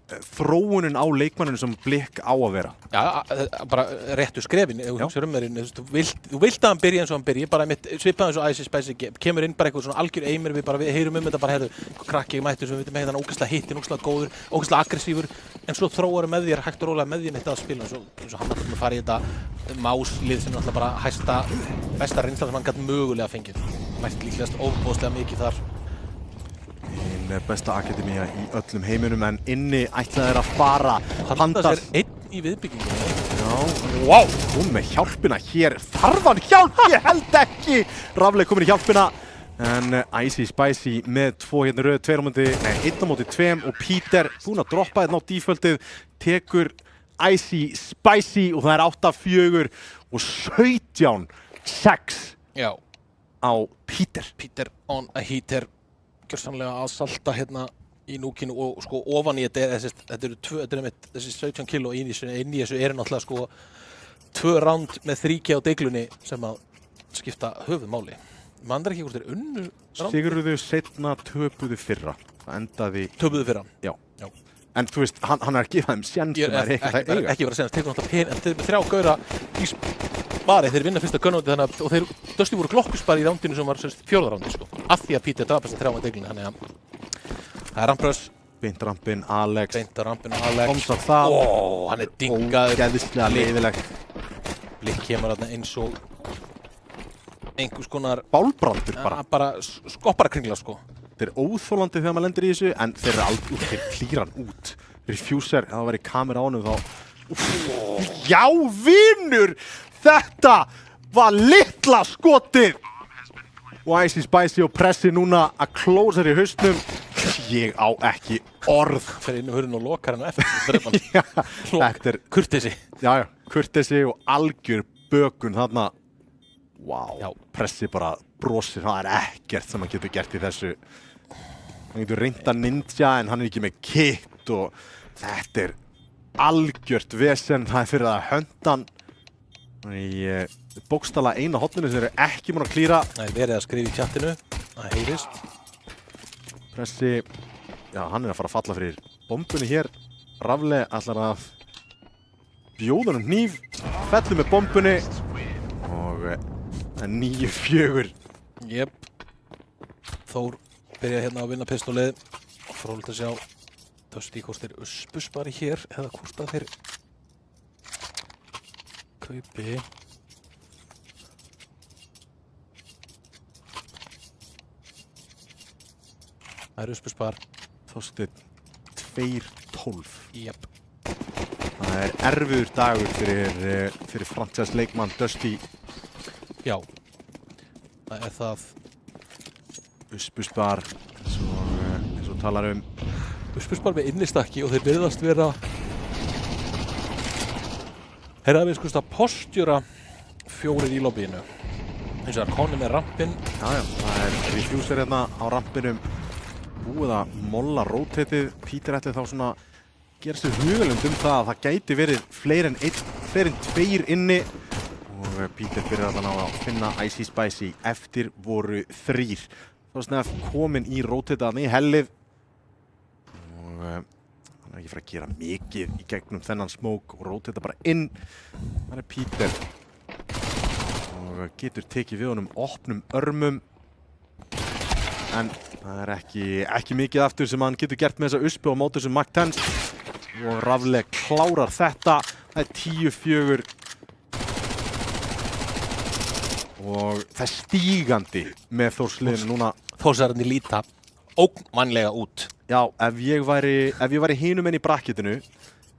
þróunin á leikmanninu sem Blikk á að vera. Já, bara réttu skrefin, ef þú hugsar þeirinn, þú vilt að hann byrja eins og hann byrji, bara svipað eins og Ice Spice kemur inn bara eitthvað svona algjör eimir, við heyrum þetta bara, krakki mættur sem við veitum hann ógeðslega hittin, ógeðslega góður, ógeðslega aggressífur, en svo þróar með þér hægt og rólega með þér neitt að spila, eins og hann er að fara í þetta máslið sem náttúrulega bara besta reynsla sem hann gæti mögulega fengið. Mætt líklegast ofboðslega mikið þar. Besta akademía í öllum heiminum, en inni ætlaði þeir að fara Pandas er einn í viðbyggingu. Já, wow, hún með hjálpina hér, þarf hann hjálp, ég held ekki. Rafleik komin í hjálpina, en Icy Spicy með 2 hérna röð, 1 á móti 2 og Peter búinn að droppa hérna á defaultið, tekur Icy Spicy og það er 8-4 og 17-6 Já. á Peter. Peter on a heater. Gjörsamlega að salta hérna í núkinu og sko ofan í þetta er mitt þessi 17 kilo inn í þessu er náttúrulega sko 2 round með 3K á deglunni sem að skipta höfuðmáli. Mandar ekki hvort þeir unnu Sigurðu seinna, töpuðu fyrra. Það endaði... Töpuðu fyrra? Já. En þú veist, hann er að gefa þeim sjens sem er ekki það eiga. Ekki vera að segja, tekur náttúrulega pen, en þeir með 3 gaura í spari, þeir vinna fyrsta gunnáti þannig að, og þeir Dusty voru glokkuspari í rándinu sem var 4. rándi sko. Af því að Peter drapast að 3 á deglunni, þannig að það er rampröss. Beint rampinn, Alex. Beint rampinn, Alex. Komst það. Hann er dingaður. Ógeðslega leiðilegt. Blikk kemur þarna eins og einhvers konar Bálbrandur bara. Bara skopparakringla sko. Þeir eru óþolandi þegar maður lendir í þessu, en þeir eru aldrei, þeir klíra hann út. Refuser, ef það væri kamera á honum þá... Já, vinur! Þetta var litla skotið! Og Icy Spicy og Pressi núna að klósa þér í hausnum. Ég á ekki orð. Fyrir inn um hurðin og lokar hann eftir. Já, þetta er... Kurteisi. Já, kurteisi og algjör bökun þarna. Vá, Já. Pressi bara brosir, það er ekkert sem hann getur gert í þessu. Hann getur reynt að ninja en hann er ekki með kit og þetta er algjört vesen. Það er fyrir að hönda hann í bókstala eina hotninu sem eru ekki múin að klíra. Það er verið að skrifa í chatinu, það heyrist. Pressi, já, hann er að fara að falla fyrir bombunni hér. Rafle ætlar að bjóða hann hníf, fellur með bombunni og 9-4. Jep. Þór byrja hérna að vinna pistolið og fróðilegt að sjá Dusty hvort þeir uspuspari hér eða hvort að þeir kaupi. Það er uspuspar. Þorsteinn 2-12. Jep. Það er erfiður dagur fyrir franchise leikmann Dusty. Já. Það er það. Uspuspar, eins og talar Uspuspar með innistakki og þeir virðast vera við sko að postjúra 4 í lobbyinu. Eins og það er Conny með rampinn. Já, það er Refuser hérna á rampinum. Búið að molla rotatið. Peter ætli þá svona gera sér hugalund það að það gæti verið fleiri en 2 inni. Og Peter byrjar að finna Icy Spicy. Eftir voru 3. Þá er Snef kominn í rotataðan í hellið. Og hann er ekki fyrir að gera mikið í gegnum þennan smók og rotata bara inn. Það er Peter. Og getur tekið við honum opnum örmum. En það er ekki mikið aftur sem hann getur gert með þessa uspu á móti sem Mac 10. Og Rafle klárar þetta. Það er 10-4. Og það er stígandi með Þórsliðinu núna. Þórsararnir líta ógnvænlega út. Já, ef ég væri hinum enn í brakketinu,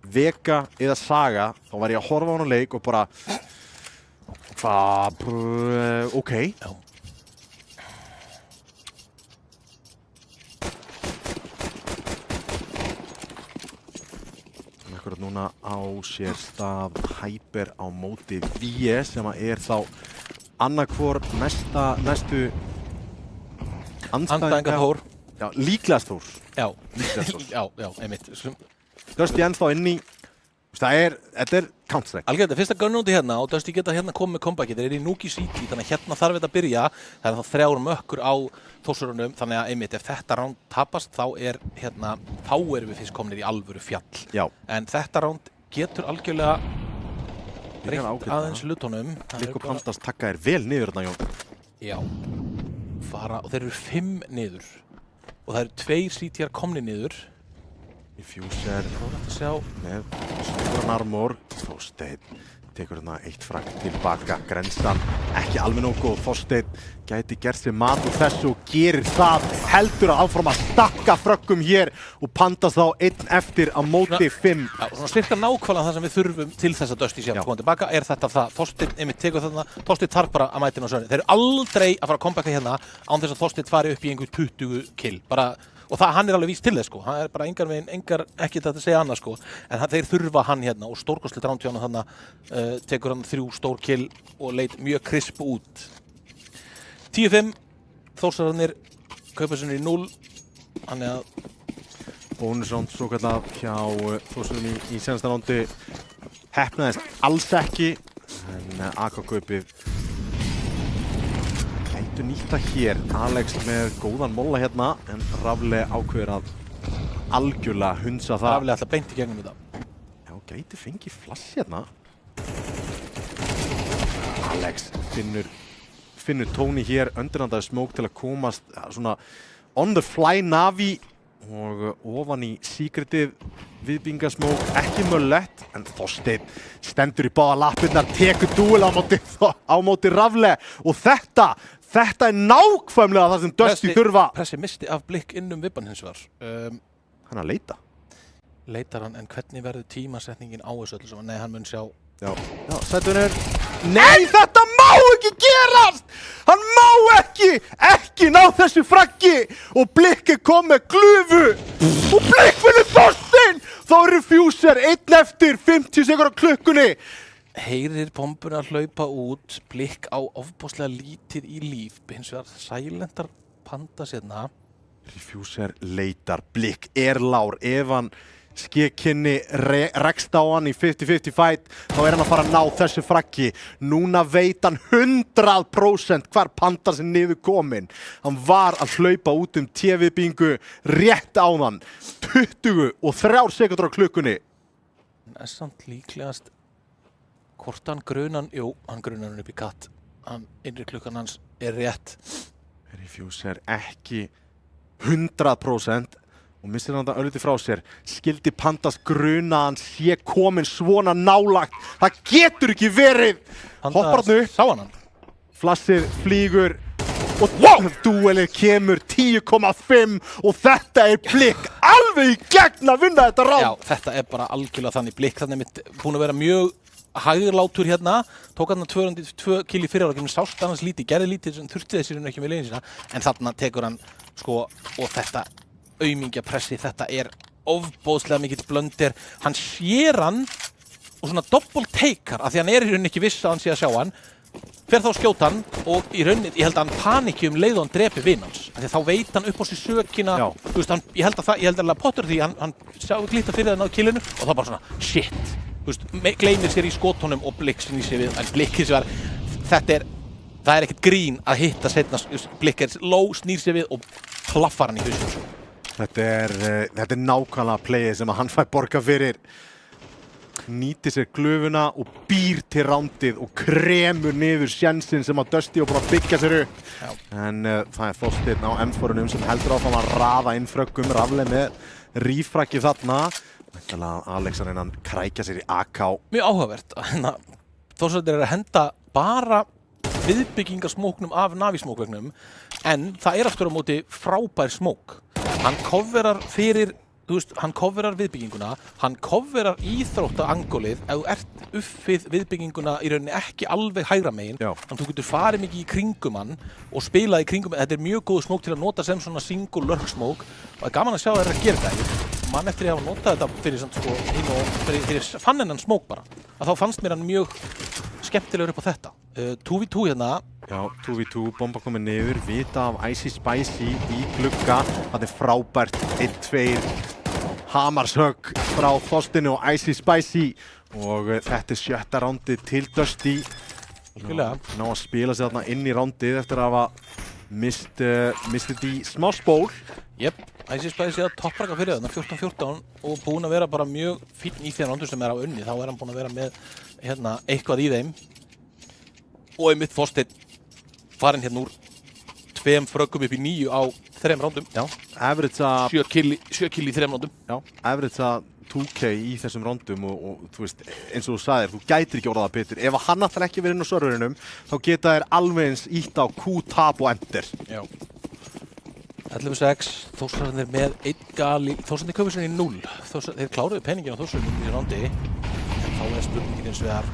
Vega eða Saga, þá væri ég að horfa á hann á leik og bara ok. Já. Akkurat núna á sér stað Hyper á móti VE sem þá annarkvor næstu Andstæðingar Þór. Já, líklegast Þór. Já, Líklegast Þór. já, einmitt. Dusty ennþá inn í, þetta Counter-Strike. Algjörlega, fyrsta gunnundi hérna og Dusty geta hérna komið með comebackið, þeir eru í Nuki City, þannig að hérna þarf þetta að byrja. Það þá 3 mökkur á Þórsurunum, þannig að einmitt ef þetta ránd tapast þá erum við fyrst komnir í alvöru fjall. Já. En þetta ránd getur algjörlega breytt ágætlega. aðeins hlutunum. Blikk og Pandas taka vel niður þarna, Jón. Já, og þeir eru 5 niður og það eru 2 CTR komni niður. Diffuser Rólægt að sjá. með stóran armor. Þorsteinn tekur hérna 1 frag tilbaka. Grensan ekki alveg nógu góð. Þorsteinn gæti gert sér mat úr þessu og gerir það. Heldur að áfram að stakka fröggum hér og Pandas þá 1 eftir á móti 5. Já, svona cirka nákvæmlega það sem við þurfum til þess að Dusty sé að koma tilbaka er þetta það. Þorsteinn einmitt tekur þarna, Þorsteinn þarf bara að mæta inn á sörni. Þeir eru aldrei að fara að comebacka hérna án þess að Þorsteinn fari upp í einhver 20 kill. Og hann alveg víst til þess sko, hann bara engar ekkert að segja annað sko, en þeir þurfa hann hérna og stórkostlegt ránd hjá hann þannig tekur hann 3 stór kill og leit mjög krisp út. 10-5, Þórsararnir kaupa sinni í 0, þannig að Bónusránd svo kallað hjá Þórsarum í senasta rándi heppnaðist alls ekki, en AK-kaupið gætu nýtta hér. Alex með góðan molla hérna, en Rafle ákveður að algjörlega hunsa það. Rafle alltaf beint í gegnum þetta. Já, gæti fengið flass hérna. Alex finnur Tony hér, undirhandaði smoke til að komast svona on the fly Navi og ofan í secretið viðbingasmók, ekki möllett, en Þorsteinn stendur í báða lappirnar, tekur dúel á móti Rafle og þetta er nákvæmlega það sem Dusty þurfa. Pressi misti af blikk innum vibban hins vegar. Hann að leita. Leitar hann, en hvernig verður tímasetningin á þessu öllu saman? Nei, hann mun sjá. Já, Sætunur. Nei, þetta má ekki gerast! Hann má ekki ná þessu fraggi og Blikk kom með glufu og Blikk finnur Þorsteinn! Þá eru Fuser 1 eftir 50 sekúndur á klukkunni. Heyrir bombuna hlaupa út, Blikk á ofboðslega lítið í líf, hins vegar sælentar Pandas hérna. Fuser leitar, Blikk lár, ef hann skekkinni rekst á hann í 50-50 fight, þá hann að fara að ná þessu fraggi. Núna veit hann 100% hvar Pandas niður kominn. Hann var að hlaupa út TV-bingu rétt á hann. 23 sekúndur á klukkunni. Hann samt líklegast hvort hann grunan, hann grunar hann upp í katt. Innri klukkan hans rétt. Fuser ekki 100%. Og missir hann þetta örlítið frá sér. Skildi Pandas gruna hann sé kominn svona nálagt. Það getur ekki verið. Hoppar hann upp. Sá hann. Flassið flýgur. Og dúelið kemur 10,5 og þetta Blikk alveg í gegn að vinna þetta ráð. Já, þetta bara algjörlega þannig. Blikk þannig búin að vera mjög hæglátur hérna. Tók hann 202 kill í fyrirháleiknum, sást annars lítið, gerði lítið sem þurfti þessir ekki með leiðin sína. En þarna tekur hann sko, og þetta aumingjapressi, þetta ofboðslega mikill blöndir. Hann sér hann og svona doppelteikar af því hann í rauninni ekki viss að hann sé að sjá hann. Fer þá skjóta hann og í rauninni, ég held að hann panikki leið og hann drepi vin hans. Af því þá veit hann upp á sig sökina. Þú veist, ég held að Potter því hann sjá glýta fyrir það á killinu og þá bara svona, shit. Þú veist, gleymir sér í skotunum og Blikk snýr sér við, en Blikk hins vegar, það ekkert grín að hitta seinna. Blikk low, snýr sér við og klaffar hann í hausinn. Þetta er nákvæmlega playið sem hann fær borga fyrir. Nýtir sér glufuna og býr til rándið og kremur niður sjansinn sem að Dusty og bara byggja sér upp. Já. En það Þorsteinn á M4-unum sem heldur áfram að raða inn fröggum. Rafle með rífrakki þarna. Alex að reyna að krækja sér í AK. Mjög áhugavert. Þorsteinn að henda bara viðbyggingasmóknum af Navi-smókvegnum, en það aftur á móti frábær smók. Hann coverar fyrir, hann coverar viðbygginguna, hann coverar íþróttaangólið ef þú ert uppið viðbygginguna í rauninni ekki alveg hægra megin. Þannig að þú getur farið mikið í kringum hann og spilað í kringum. Þetta mjög góð smók til að nota sem svona single lurk smók og það gaman að sjá það að gera þetta. mann eftir ég hafa notað þetta fyrir samt sko fyrir fann hennan smók bara að þá fannst mér hann mjög skemmtilegur upp á þetta 2v2 hérna. Já, 2v2, bomba komið niður, vita af Icy Spicy í glugga, það frábært 1-2 hamarshögg frá Þorsteini og Icy Spicy og þetta 7. rándið til Dusty. Algjörlega. Ná að spila sig þarna inn í rándið eftir að hafa mistið í smá spól. Jep, Icy Spicy að toppraka fyrir þarna 14-14 og búinn að vera bara mjög fínn í þeim rándum sem á unni, þá hann búinn að vera með hérna eitthvað í þeim og einmitt Þorsteinn farinn hérna úr 2 fröggum upp í 9 á 3 rándum. Já, average að 7 kill í 3 rándum. Já, average að 2K í þessum rándum og þú veist, eins og þú sagðir, þú gætir ekki orðað betur. Ef hann ætlar ekki verið inn á serverinum, þá geta þér alveg eins ítt á Q, tab og enter. Já. 11-6, Þórsararnir með 1 gali, Þórsararnir köfur sinni í 0. Þeir kláruðu peningin á Þórsararnir í þessu rándi, en þá spurningin eins vegar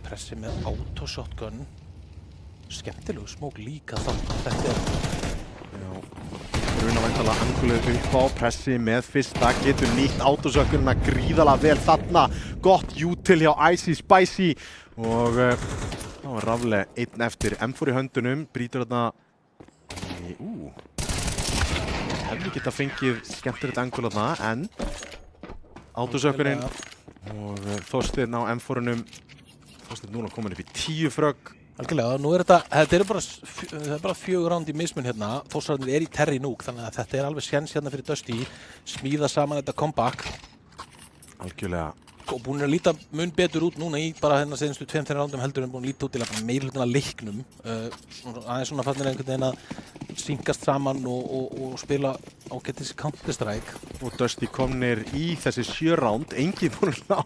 pressi með autoshotgun. Skemmtilegu smók líka þarna, þetta Já, Runa væntanlega angulið upp á pressi með fyrsta, getur nýtt autosökkurina gríðalega vel þarna. Gott util hjá Icy Spicy og þá raflega 1 eftir. M4 í höndunum, brýtur þarna hefði geta fengið skemmtilegt angul þarna, en autosökkurinn og Þorsteinn á M4-unum. Þorsteinn núna komin upp í 10 frögg. Algjörlega, nú þetta er bara 4 ránd í mismun hérna. Þórsararnir í terri núk, þannig að þetta alveg séns hérna fyrir Dusty. Smíða saman þetta comeback. Algjörlega. Og búin að líta mun betur út núna í bara hérna seinustu 2-3 rándum heldur en búin að líta út til að meirhlutina leiknum. Aðeins svona fannir einhvern veginn að syngast saman og spila ágætis Counter-Strike. Og Dusty komnir í þessi 7 ránd, enginn búin að ná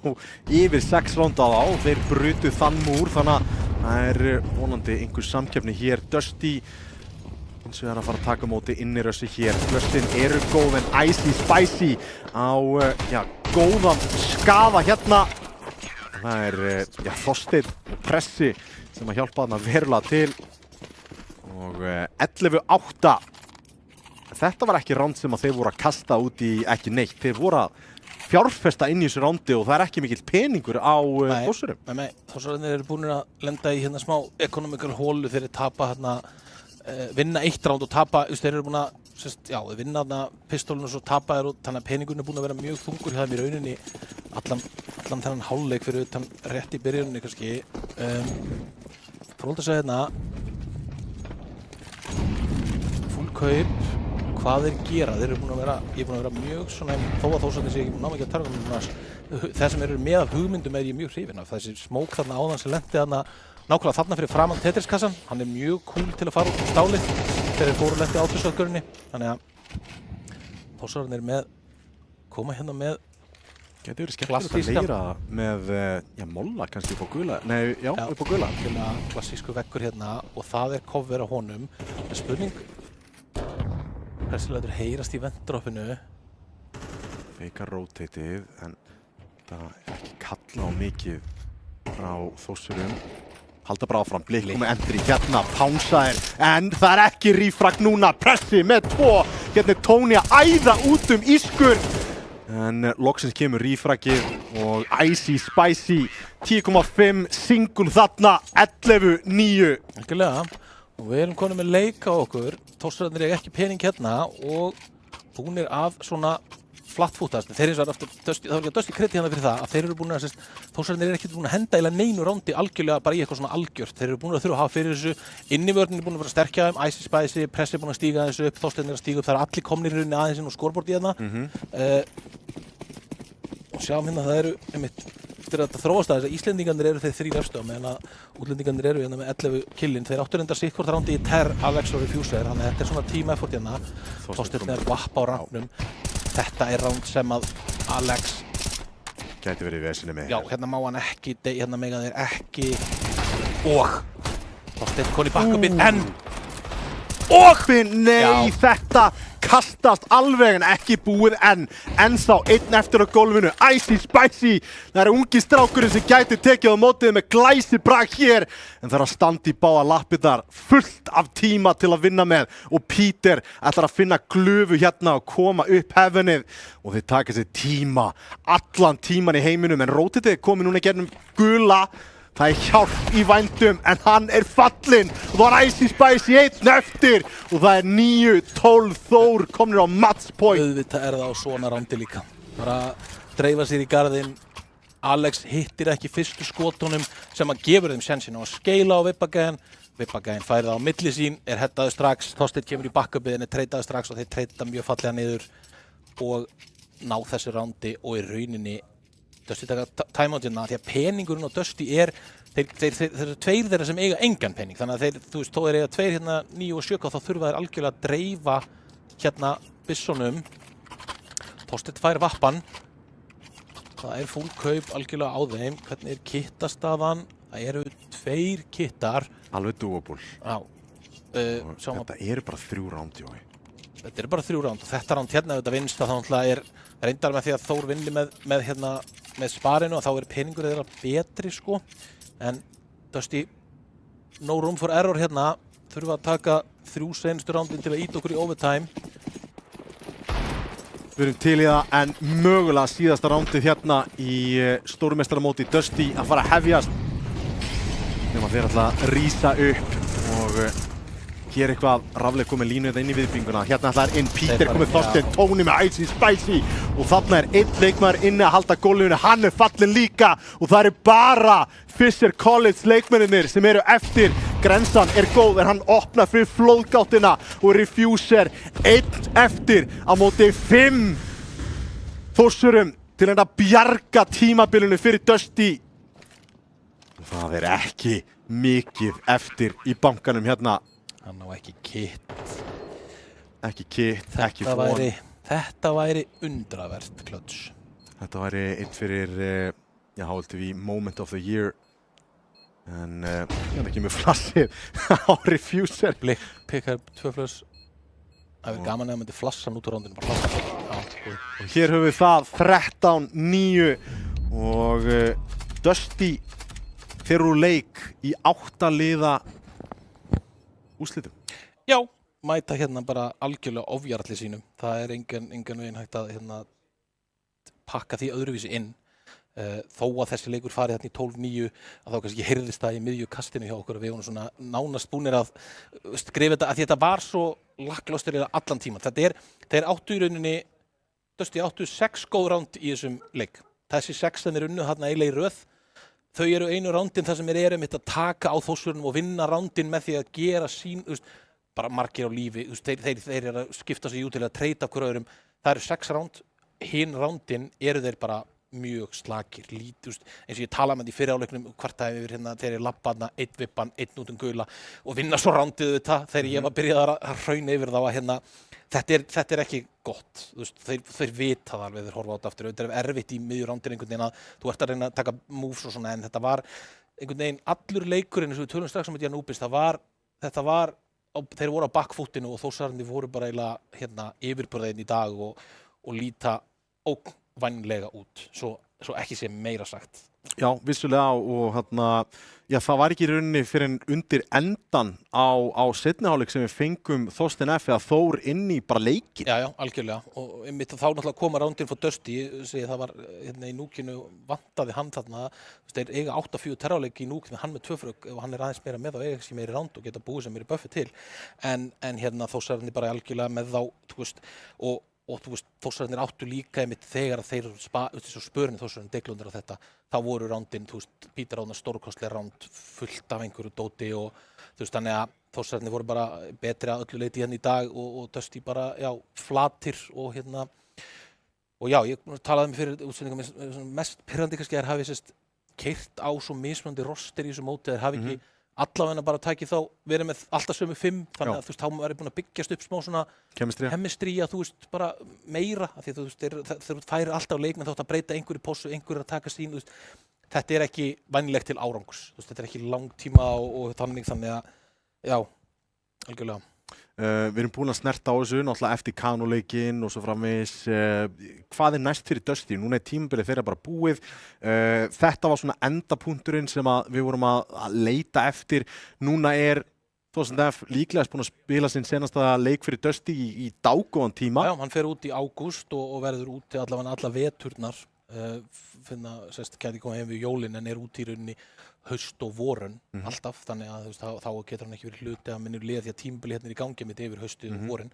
yfir 6 ránd á þá. Þeir brutu þann múr, þannig að það vonandi einhver samkeppni hér. Dusty hins vegar að fara að taka móti innirössi hér. Flöstin eru góð en Icy Spicy á góðan skaða hérna. Það Þorsteinn og pressi sem að hjálpa þarna verulega til. Og 11-8. Þetta var ekki ránd sem að þeir voru að kasta út í ekki neitt. Þeir voru að fjárfesta inn í þessu rándi og það ekki mikill peningur á Þórsurum. Nei, Þórsararnir eru búin að lenda í hérna smá economical hólu þegar þeir tapa hérna vinna 1 ránd og tapa, þeir eru búin að vinna þarna pistólinu og svo tapa þeir og þannig að peningurinn er búin að vera mjög þungur hjá þeim í rauninni allan þennan hálfleik fyrir utan rétt í byrjunni kannski. Fróld að segja hérna full kaup, hvað þeir gera, þeir eru búin að vera, ég er búin að vera mjög svona, þó að Þórsararnir sé ekki ná mikið að targa þeir sem eru með af hugmyndum ég mjög hrifinn af, þessi smók þarna áðan sem lendi þarna nákvæmlega þarna fyrir framan Tetris-kassan, hann er mjög cool til að fara út á stálið þegar þeir fóru lendi autosökkurinni, þannig að Þórsararnir með koma hérna með Gæti verið skemmtilegt að leira með molla kannski upp á gula, upp á gula. Klassísku veggur hérna og það cover á honum, en spurning pressilegur heyrast í ventdroppinu. Feika rotatið, en það ekki kalla á mikið frá Þórsurum. Halda bara áfram, Blik komið entry hérna, pánsaðir, en það ekki refrag núna, pressi með 2, hérna Tony að æða út ískur. En loksins kemur refragið og Icy Spicy, 10,5 single þarna, 11-9. Algjörlega, og við erum konið með leik á okkur, Þórsararnir ekki pening hérna og búnir að svona flattfútast. Þeir eins og aftur, það var ekki að Dusty kredi hérna fyrir það að þeir eru búin að, Þórsararnir ekki búin að henda eða neinu rándi algjörlega bara í eitthvað svona algjört. Þeir eru búin að þurfa að hafa fyrir þessu, innivörðin er búin að vera sterkja þeim, Icy Spicy, pressi er búin að stíga þessu upp, Þorsteinn er að stíga upp, það eru allir komnir í rauninni aðeins inn á scoreboardi hérna. Og sjáum hérna, það eru, einmitt, eftir að þetta þróast að þess að Íslendingarnir eru þeir 3 efstu á meðan að útlendingarnir eru hérna með 11 killin. Þeir áttu reyndar sitt hvort rándi í Ter, Alex og Refuser, þannig að þetta er svona team effort hérna. Þorsteinn er vapp á rampnum. Þetta er ránd sem að Alex gæti verið í vesinni með. Já, hérna má hann ekki, hérna mega þeir ekki og Þorsteinn kom í backupinn, en og nei, Já. þetta kastast alveg en ekki búið ennþá einn eftir á gólfinu, Icy Spicy, það er ungi strákurinn sem gæti tekið á mótið með glæsi brag hér, en það er að standa í báða lappirnar, fullt af tíma til að vinna með og Peter ætlar að finna glufu hérna og koma upp heavenið og þeir taka sér tíma, allan tíman í heiminum, en Rótiti er komið núna í gernum gula. Það er hjálp í vændum en hann er fallinn og það var Icy Spicy einn eftir og það er 9-12 Þór komnir á matchpoint. Auðvitað er það á svona rándi líka. Bara dreifa sér í garðinn. Alex hittir ekki fyrstu skotunum sem að gefur þeim sjensin á að skeila á Vipagæn. Vipagæn færi það á milli sín, er hettaður strax. Þorsteinn kemur í backupið en er treytaður strax og þeir treyta mjög fallega niður og ná þessu rándi og í rauninni Dusty taka timeoutina því að peningurinn á Dusty þeir eru tveir þeirra sem eiga engan pening þannig að þeir, þú veist, þó þeir eiga tveir hérna 9 og 7 þá þurfa þeir algjörlega að dreifa hérna byssonum. Þorsteinn fær vappan. Það er full kaup algjörlega á þeim. Hvernig er kittastaðan? Það eru 2 kittar. Alveg doable. Já. Þetta eru bara 3 ránd, Jói. Þetta eru bara 3 ránd og þetta ránd hérna ef þetta vinnst þá náttúrulega er reyndar með því að Þór vinni með sparinu og þá er peningur þeirra betri sko. En Dusty, no room for error hérna. Þurfa að taka 3 seinustu rándin til að íta okkur í overtime. Við erum til í það en mögulega síðasta rándið hérna í stórmeistaramóti Dusty að fara að hefjast. Þegar þeir ætla að rísa upp og gera eitthvað, Rafleik komið línu þetta inn í viðbygginguna. Hérna ætlar inn Peter komið Þorsteinn, Tóni með Icy Spicy og þarna er einn leikmaður inni að halda gólfinu, hann er fallinn líka og það eru bara Fisher College leikmennir sem eru eftir. Grensan er góð en hann opnar fyrir flóðgáttina og Refuser einn eftir á móti 5 Þórsurum til að bjarga tímabilinu fyrir Dusty. Það er ekki mikið eftir í bankanum hérna. Hann á ekki kit. Ekki kit, ekki von. Þetta væri undravert klöts. Þetta væri einn fyrir HLTV Moment of the Year. En hérna kemur flassið á Refuser. Blikk, pikkar 2 flass. Það er gaman að það myndi flassa út úr rándinu. Bara flassa. Og hér höfum við það 13-9 og Dusty þeir eru úr leik í 8 liða úrslitum. Já, mæta hérna bara algjörlega ofjaralli sínum. Það er engan veginn hægt að hérna, pakka því öðruvísi inn. Þó að þessi leikur farið hérna í 12-9 að þá kannski heyrðist það í miðju kastinu hjá okkur að við vorum svona nánast búnir að skrifa þetta að þetta var svo lakklóstur allan tíman. Þeir áttu í rauninni, Dusty áttu 6 góð ránd í þessum leik. Þessi 6 sem þeir unnu hérna eiginlega í röð. Þau eru einu rándin þar sem eru einmitt að taka á Þórsurunum og vinna rándin með því að gera sín, bara margir á lífi, þeir eru að skipta sig út til að treyta af hver öðrum. Það eru 6 ránd, hinn rándin eru þeir bara mjög slakir, lítið, eins og ég talaði með því fyrir áleiknum kvartaði yfir hérna þegar ég labba hérna, 1 vippan, 1 út gula og vinna svo rándið þetta þegar ég var byrjað að hrauna yfir þá að hérna þetta er ekki gott, þeir vita það alveg þeir horfa á þetta aftur, þetta er erfitt í miðju rándin einhvern veginn að þú ert að reyna að taka moves og svona en þetta var einhvern veginn allur leikurinn eins og við tölum strax um þetta Janúbis, þeir voru á bakkfútinu og Þórsararnir voru bara eiginlega hérna yfirbörðin í dag og líta óvænlega út, svo ekki sé meira sagt. Já, vissulega og hérna, já það var ekki í rauninni fyrir en undir endan á seinni hálfleik sem við fengum Þorsteinn F eða Þór inn í bara leikin. Já, algjörlega og einmitt þá náttúrulega koma rándin frá Dusty, það var hérna í núkinu vantaði hann þarna, þeir eiga 8-4 terráleik í núkinu, hann með 2 frögg og hann er aðeins meira með þá eiga ekki meiri ránd og geta búið sem meiri buffi til en hérna Þórsararnir bara algjörlega með þá, þú veist, og þú veist, Þórsararnir áttu líka einmitt þegar þeir spörinni Þórsararnir deglundir á þetta, þá voru rándin, þú veist, Peter ráðna stórkostlega ránd fullt af einhverju dóti og þú veist, þannig að Þórsararnir voru bara betri að öllu leyti hérna í dag og Dusty bara, já, flatir og hérna, og já, ég talaði með fyrir útsendingum, mest pirrandi kannski er hafið sérst keyrt á svo mismunandi roster í þessu móti, þeir hafi ekki allavega bara takið þá verið með alltaf sömu 5 þannig að þú veist, þá væri búin að byggjast upp smá svona chemistry að þú veist, bara meira af því að þú veist, þeir færi alltaf leikmenn þátt að breyta einhverju pósu, einhverju að taka sín, þú veist, þetta er ekki vænlegt til árangurs, þú veist, þetta er ekki langtíma og þannig að, já, algjörlega. Við erum búin að snerta á þessu, náttúrulega eftir Kano-leikinn og svo framvegis. Hvað næst fyrir Dusty? Núna tímabilið þeirra bara búið. Þetta var svona endapunkturinn sem við vorum að leita eftir. Núna Þorsteinn F. líklegast búin að spila sinn senasta leik fyrir Dusty í dágóðan tíma. Já, hann fer út í ágúst og verður úti allavega alla veturnar. Gæti koma heim við jólin en út í rauninni haust og vorun alltaf, þannig að þá getur hann ekki verið hluti að minni lið því að tímabili hérna í gangi mitt yfir haustið og vorun,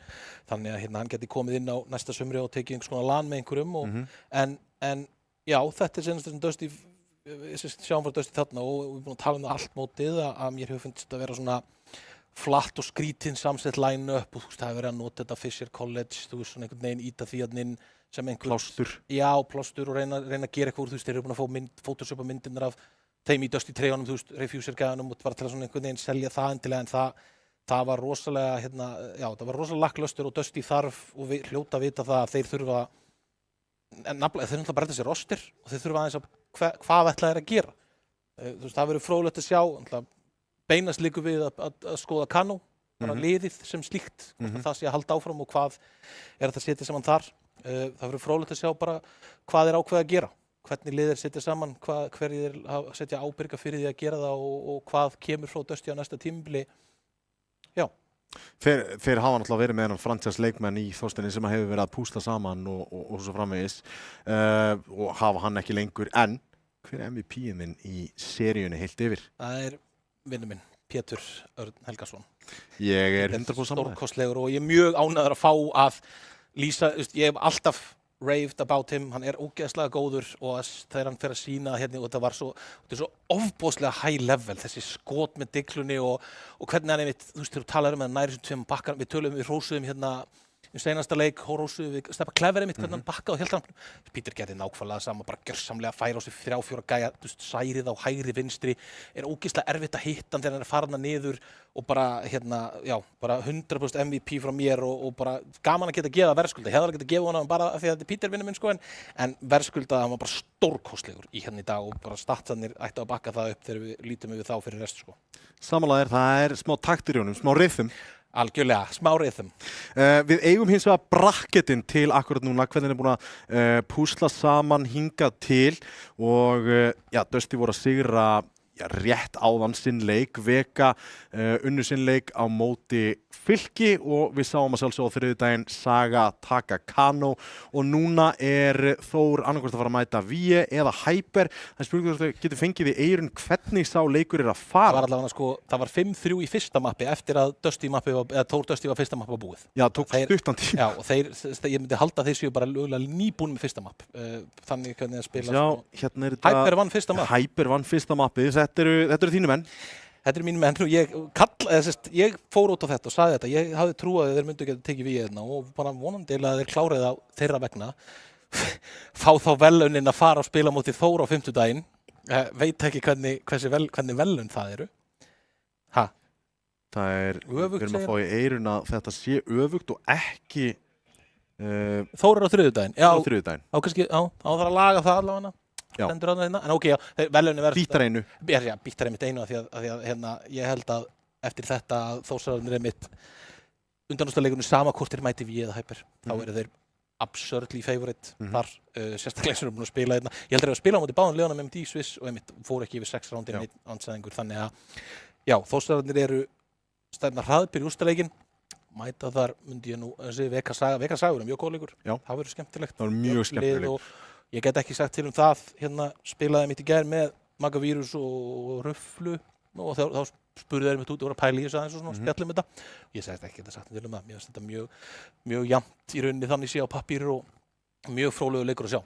þannig að hann geti komið inn á næsta sumri og tekið einhvers konar LAN með einhverjum en já, þetta senast sem Dusty sjáum frá Dusty þarna og við erum búin að tala um allt mótið að mér hefur fundist að vera svona flatt og skrítinn samsett line-up og það hefur verið að nota þetta Fisher College, svona einhvern veginn íta því að inn sem einhver plástur og reyna að gera eitthvað úr, þeir eru búin að fá photoshopa myndirnar af þeim í Dusty treyjunum, Refuser gæðunum og bara til að svona einhvern veginn selja það endilega en það var rosalega það var rosalega lakklaustur og Dusty þarf og hljóta að vita það að þeir þurfa bara þessi roster og þeir þurfa aðeins að hvað ætla þeir að gera. Það verður fróðlegt að sjá, beinast líku við að skoða Kano, bara liðið sem slíkt, það sé að halda áfram og hvað þetta að setja saman þar. Það verður fróðlegt að sjá bara hvað ákveða að gera, hvernig liðir setja saman, hverjir setja ábyrga fyrir því að gera það og hvað kemur frá Dusty á næsta tímabili. Já. Þeir hafa náttúrulega verið með hennan franchise leikmenn í Þorsteini sem hefur verið að púsla saman og svo framvegis og hafa hann ekki lengur, en hver er MVP-inn minn í seríunni heilt yfir? Það vinur minn, Pétur Örn Helgason. Ég 100% sammála. Stórkostlegur og ég mjög ánægður að fá að lýsa, ég hef alltaf raved about him, hann ógeðslega góður og þegar hann fer að sýna hérna og þetta er svo ofboðslega high level, þessi skot með diglunni og hvernig hann einmitt, þegar þú talar um að næri þessum tveim bakkar, við rósuðum hérna í seinasta leik, rósuðum við Steppa Clever einmitt, hvernig hann bakkaði og hélt hann. Peter gerði nákvæmlega sama, bara gjörsamlega færa á sig 3-4 gæja, særið á hægri vinstri, ógeðslega erfitt að hitta hann þegar hann fara hana niður og bara bara 100% MVP frá mér og bara gaman að geta gefa verðskulda. Ég hefði alveg geta gefa honum bara af því að þetta er Peter vinur minn en verðskulda hann var bara stórkostlegur í hérna í dag og bara statsarnir ættu að bakka það upp þegar við lítum við þá fyrir rest Samanlega það smá taktur í honum, smá rhythm. Algjörlega, smá rhythm. Við eigum hins vegar bracketinn til akkurat núna, hvernig búin að púsla saman hingað til og Dusty voru að sigra rétt áðan sinn leik, Vega unnu sinn leik á móti Fylki og við sáum að sjálfsögðu á þriðjudaginn Saga taka Kano og núna Þór annarkvort að fara að mæta Víe eða Hyper. Það spurningur að þau getur fengið í eyrun hvernig sá leikur að fara. Það var allavega það var 5-3 í fyrsta mappi eftir að Þór Dusty var fyrsta mapp var búið. Já, tók stuttan tíma. Já, og ég myndi halda að þeir séu bara nýbúin með fyrsta mapp. Þannig hvernig að spila. Já, hérna Hyper vann fyrsta mapp. Hyper vann fyrsta mappið. Þetta eru þínu menn. Þetta eru mínu menn og ég fór út á þetta og sagði þetta. Ég hafði trúað að þeir myndu geta tekið við hérna og bara vonandi að þeir klárið á þeirra vegna. Fá þá verðlaunin að fara og spila móti Þór á 50 daginn. Veit ekki hvernig verðlaun það eru. Við erum að fá í eyrun að þetta sé öfugt og ekki Þór á þriðjudaginn. Já, á þriðjudaginn. Þá þarf að laga það allavega. En ok, verðlaunin verður Bítar einu. Bítar einmitt einu af því að ég held að eftir þetta að Þórsararnir einmitt undanúrslitaleikunum sama hvort þeir mæti Víe eða Hyper. Þá eru þeir absurdly favorite þar, sérstaklega sem eru búin að spila hérna. Ég held að þeir að spila á móti báðum liðunum einmitt í Sviss og einmitt fóru ekki yfir 6 rándin einn andstæðingur. Þannig að Þórsararnir eru stefna hraðbyr í úrslitaleikin. Mæta þar myndi ég nú Vega Saga mjög góð leikur. Það verður skemmtilegt. Það verður mjög skemmtilegt. Ég get ekki sagt til það, spilaði mitt í gær með Magavírus og Rufflu og þá spurði þeir mitt út og voru að pæla í þessu aðeins og svona spjallum þetta. Ég sagði ekki að sagt til það, mér finnst þetta mjög jafnt í rauninni þannig sé á pappír og mjög fróðlegur leikur að sjá.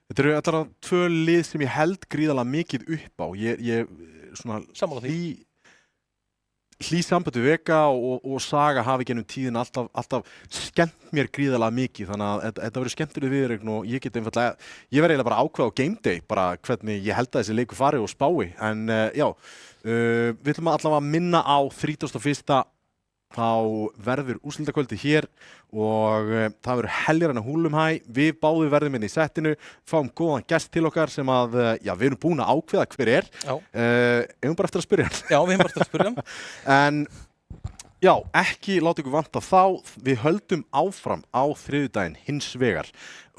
Þetta eru allavega 2 lið sem ég held gríðarlega mikið upp á. Ég svona sammála því. Sambandi Vega og Saga hafi gennum tíðin alltaf skemmt mér gríðarlega mikið þannig að þetta verður skemmtileg viðureign og ég verð eiginlega bara ákveða á game day bara hvernig ég held að þessi leikur fari og spái en við ætlum allavega að minna á 31. Þá verður úrslitakvöldið hér og það verður heljarinn að Húlumhæ. Við báðum verðum inn í settinu, fáum góðan gest til okkar sem að, við erum búin að ákveða hver Já. Eigum bara eftir að spyrja hann. Já, við erum bara eftir að spyrja hann. En Já, ekki láta ykkur vanta þá, við höldum áfram á þriðjudaginn hins vegar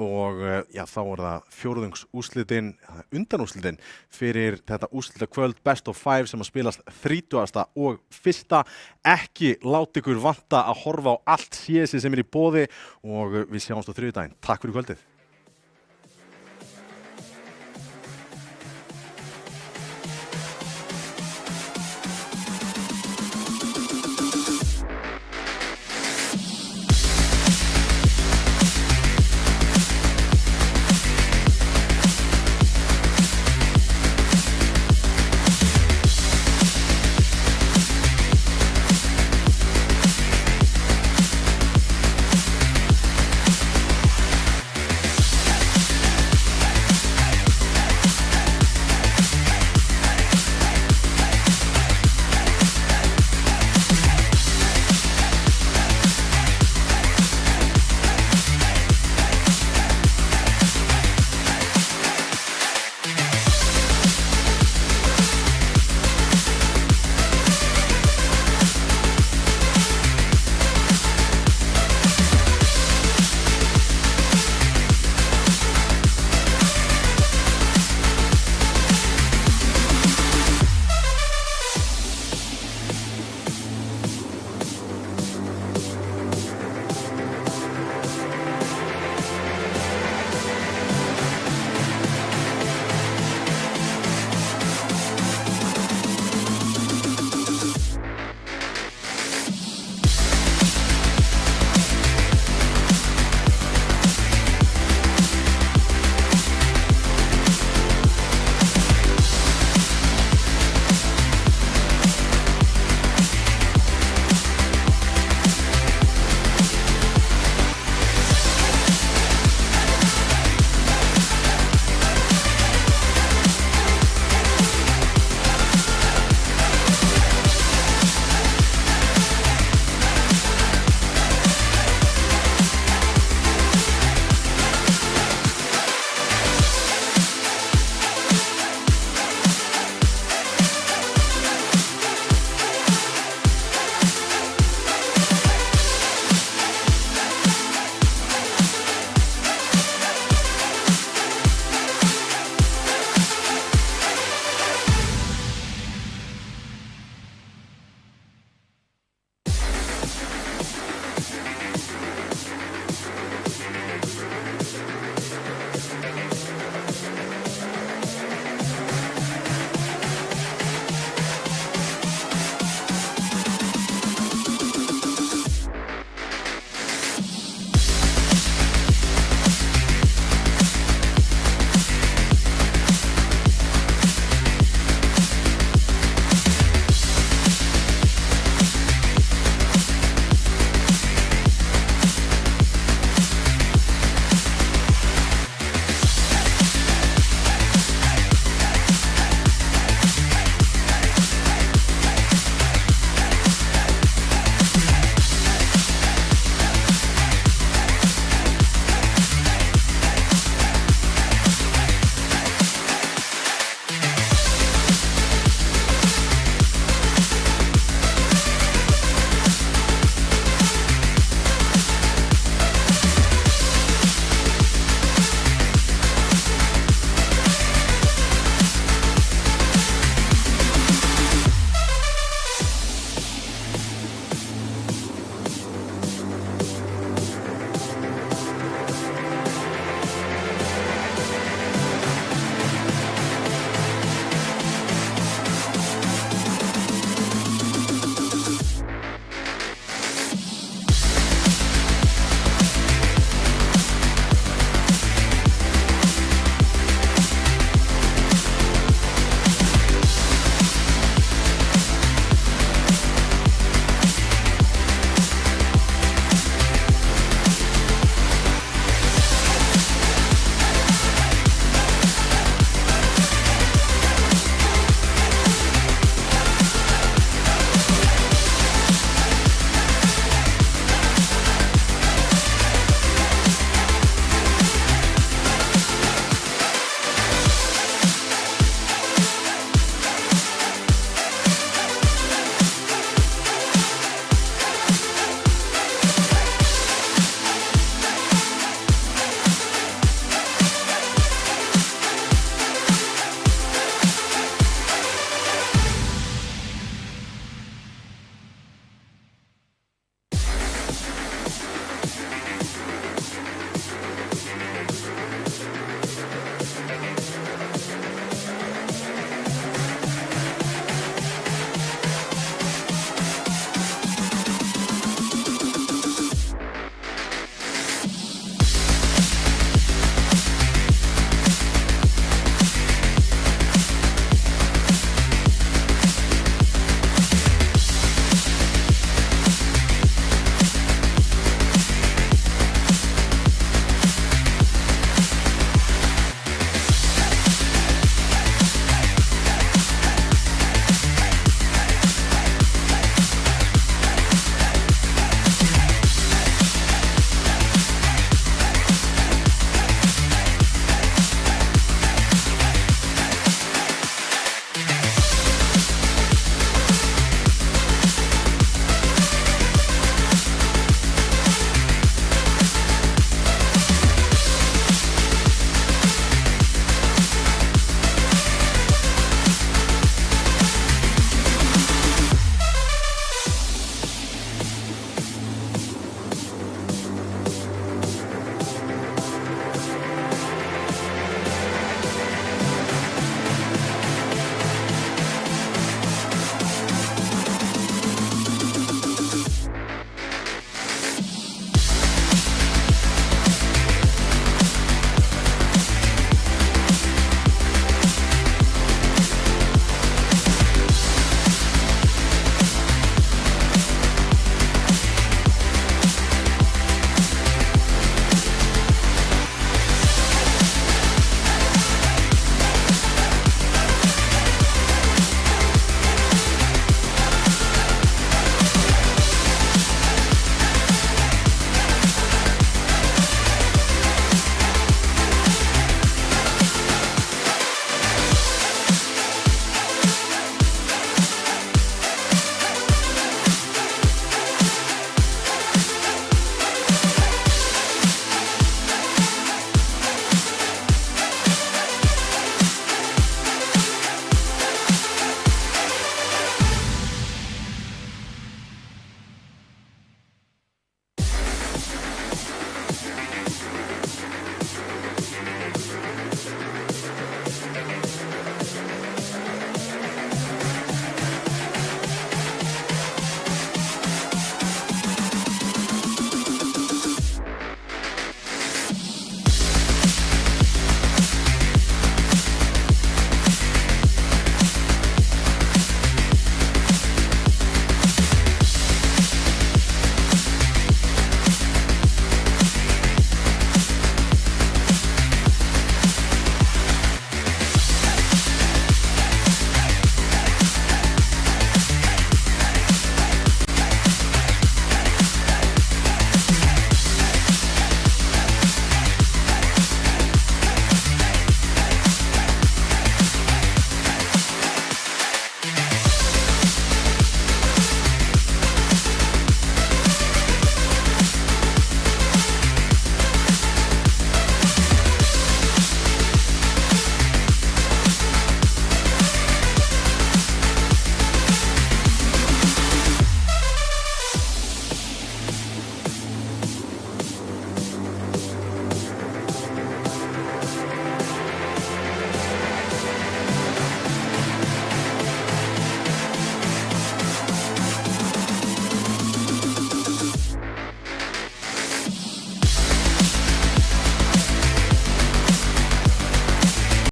og já, þá það fjórðungsúrslitin, undanúrslitin fyrir þetta úrslitakvöld Best of 5 sem að spilast 30. og 1. Ekki láta ykkur vanta að horfa á allt CS sem í boði og við sjáumst á þriðjudaginn. Takk fyrir kvöldið.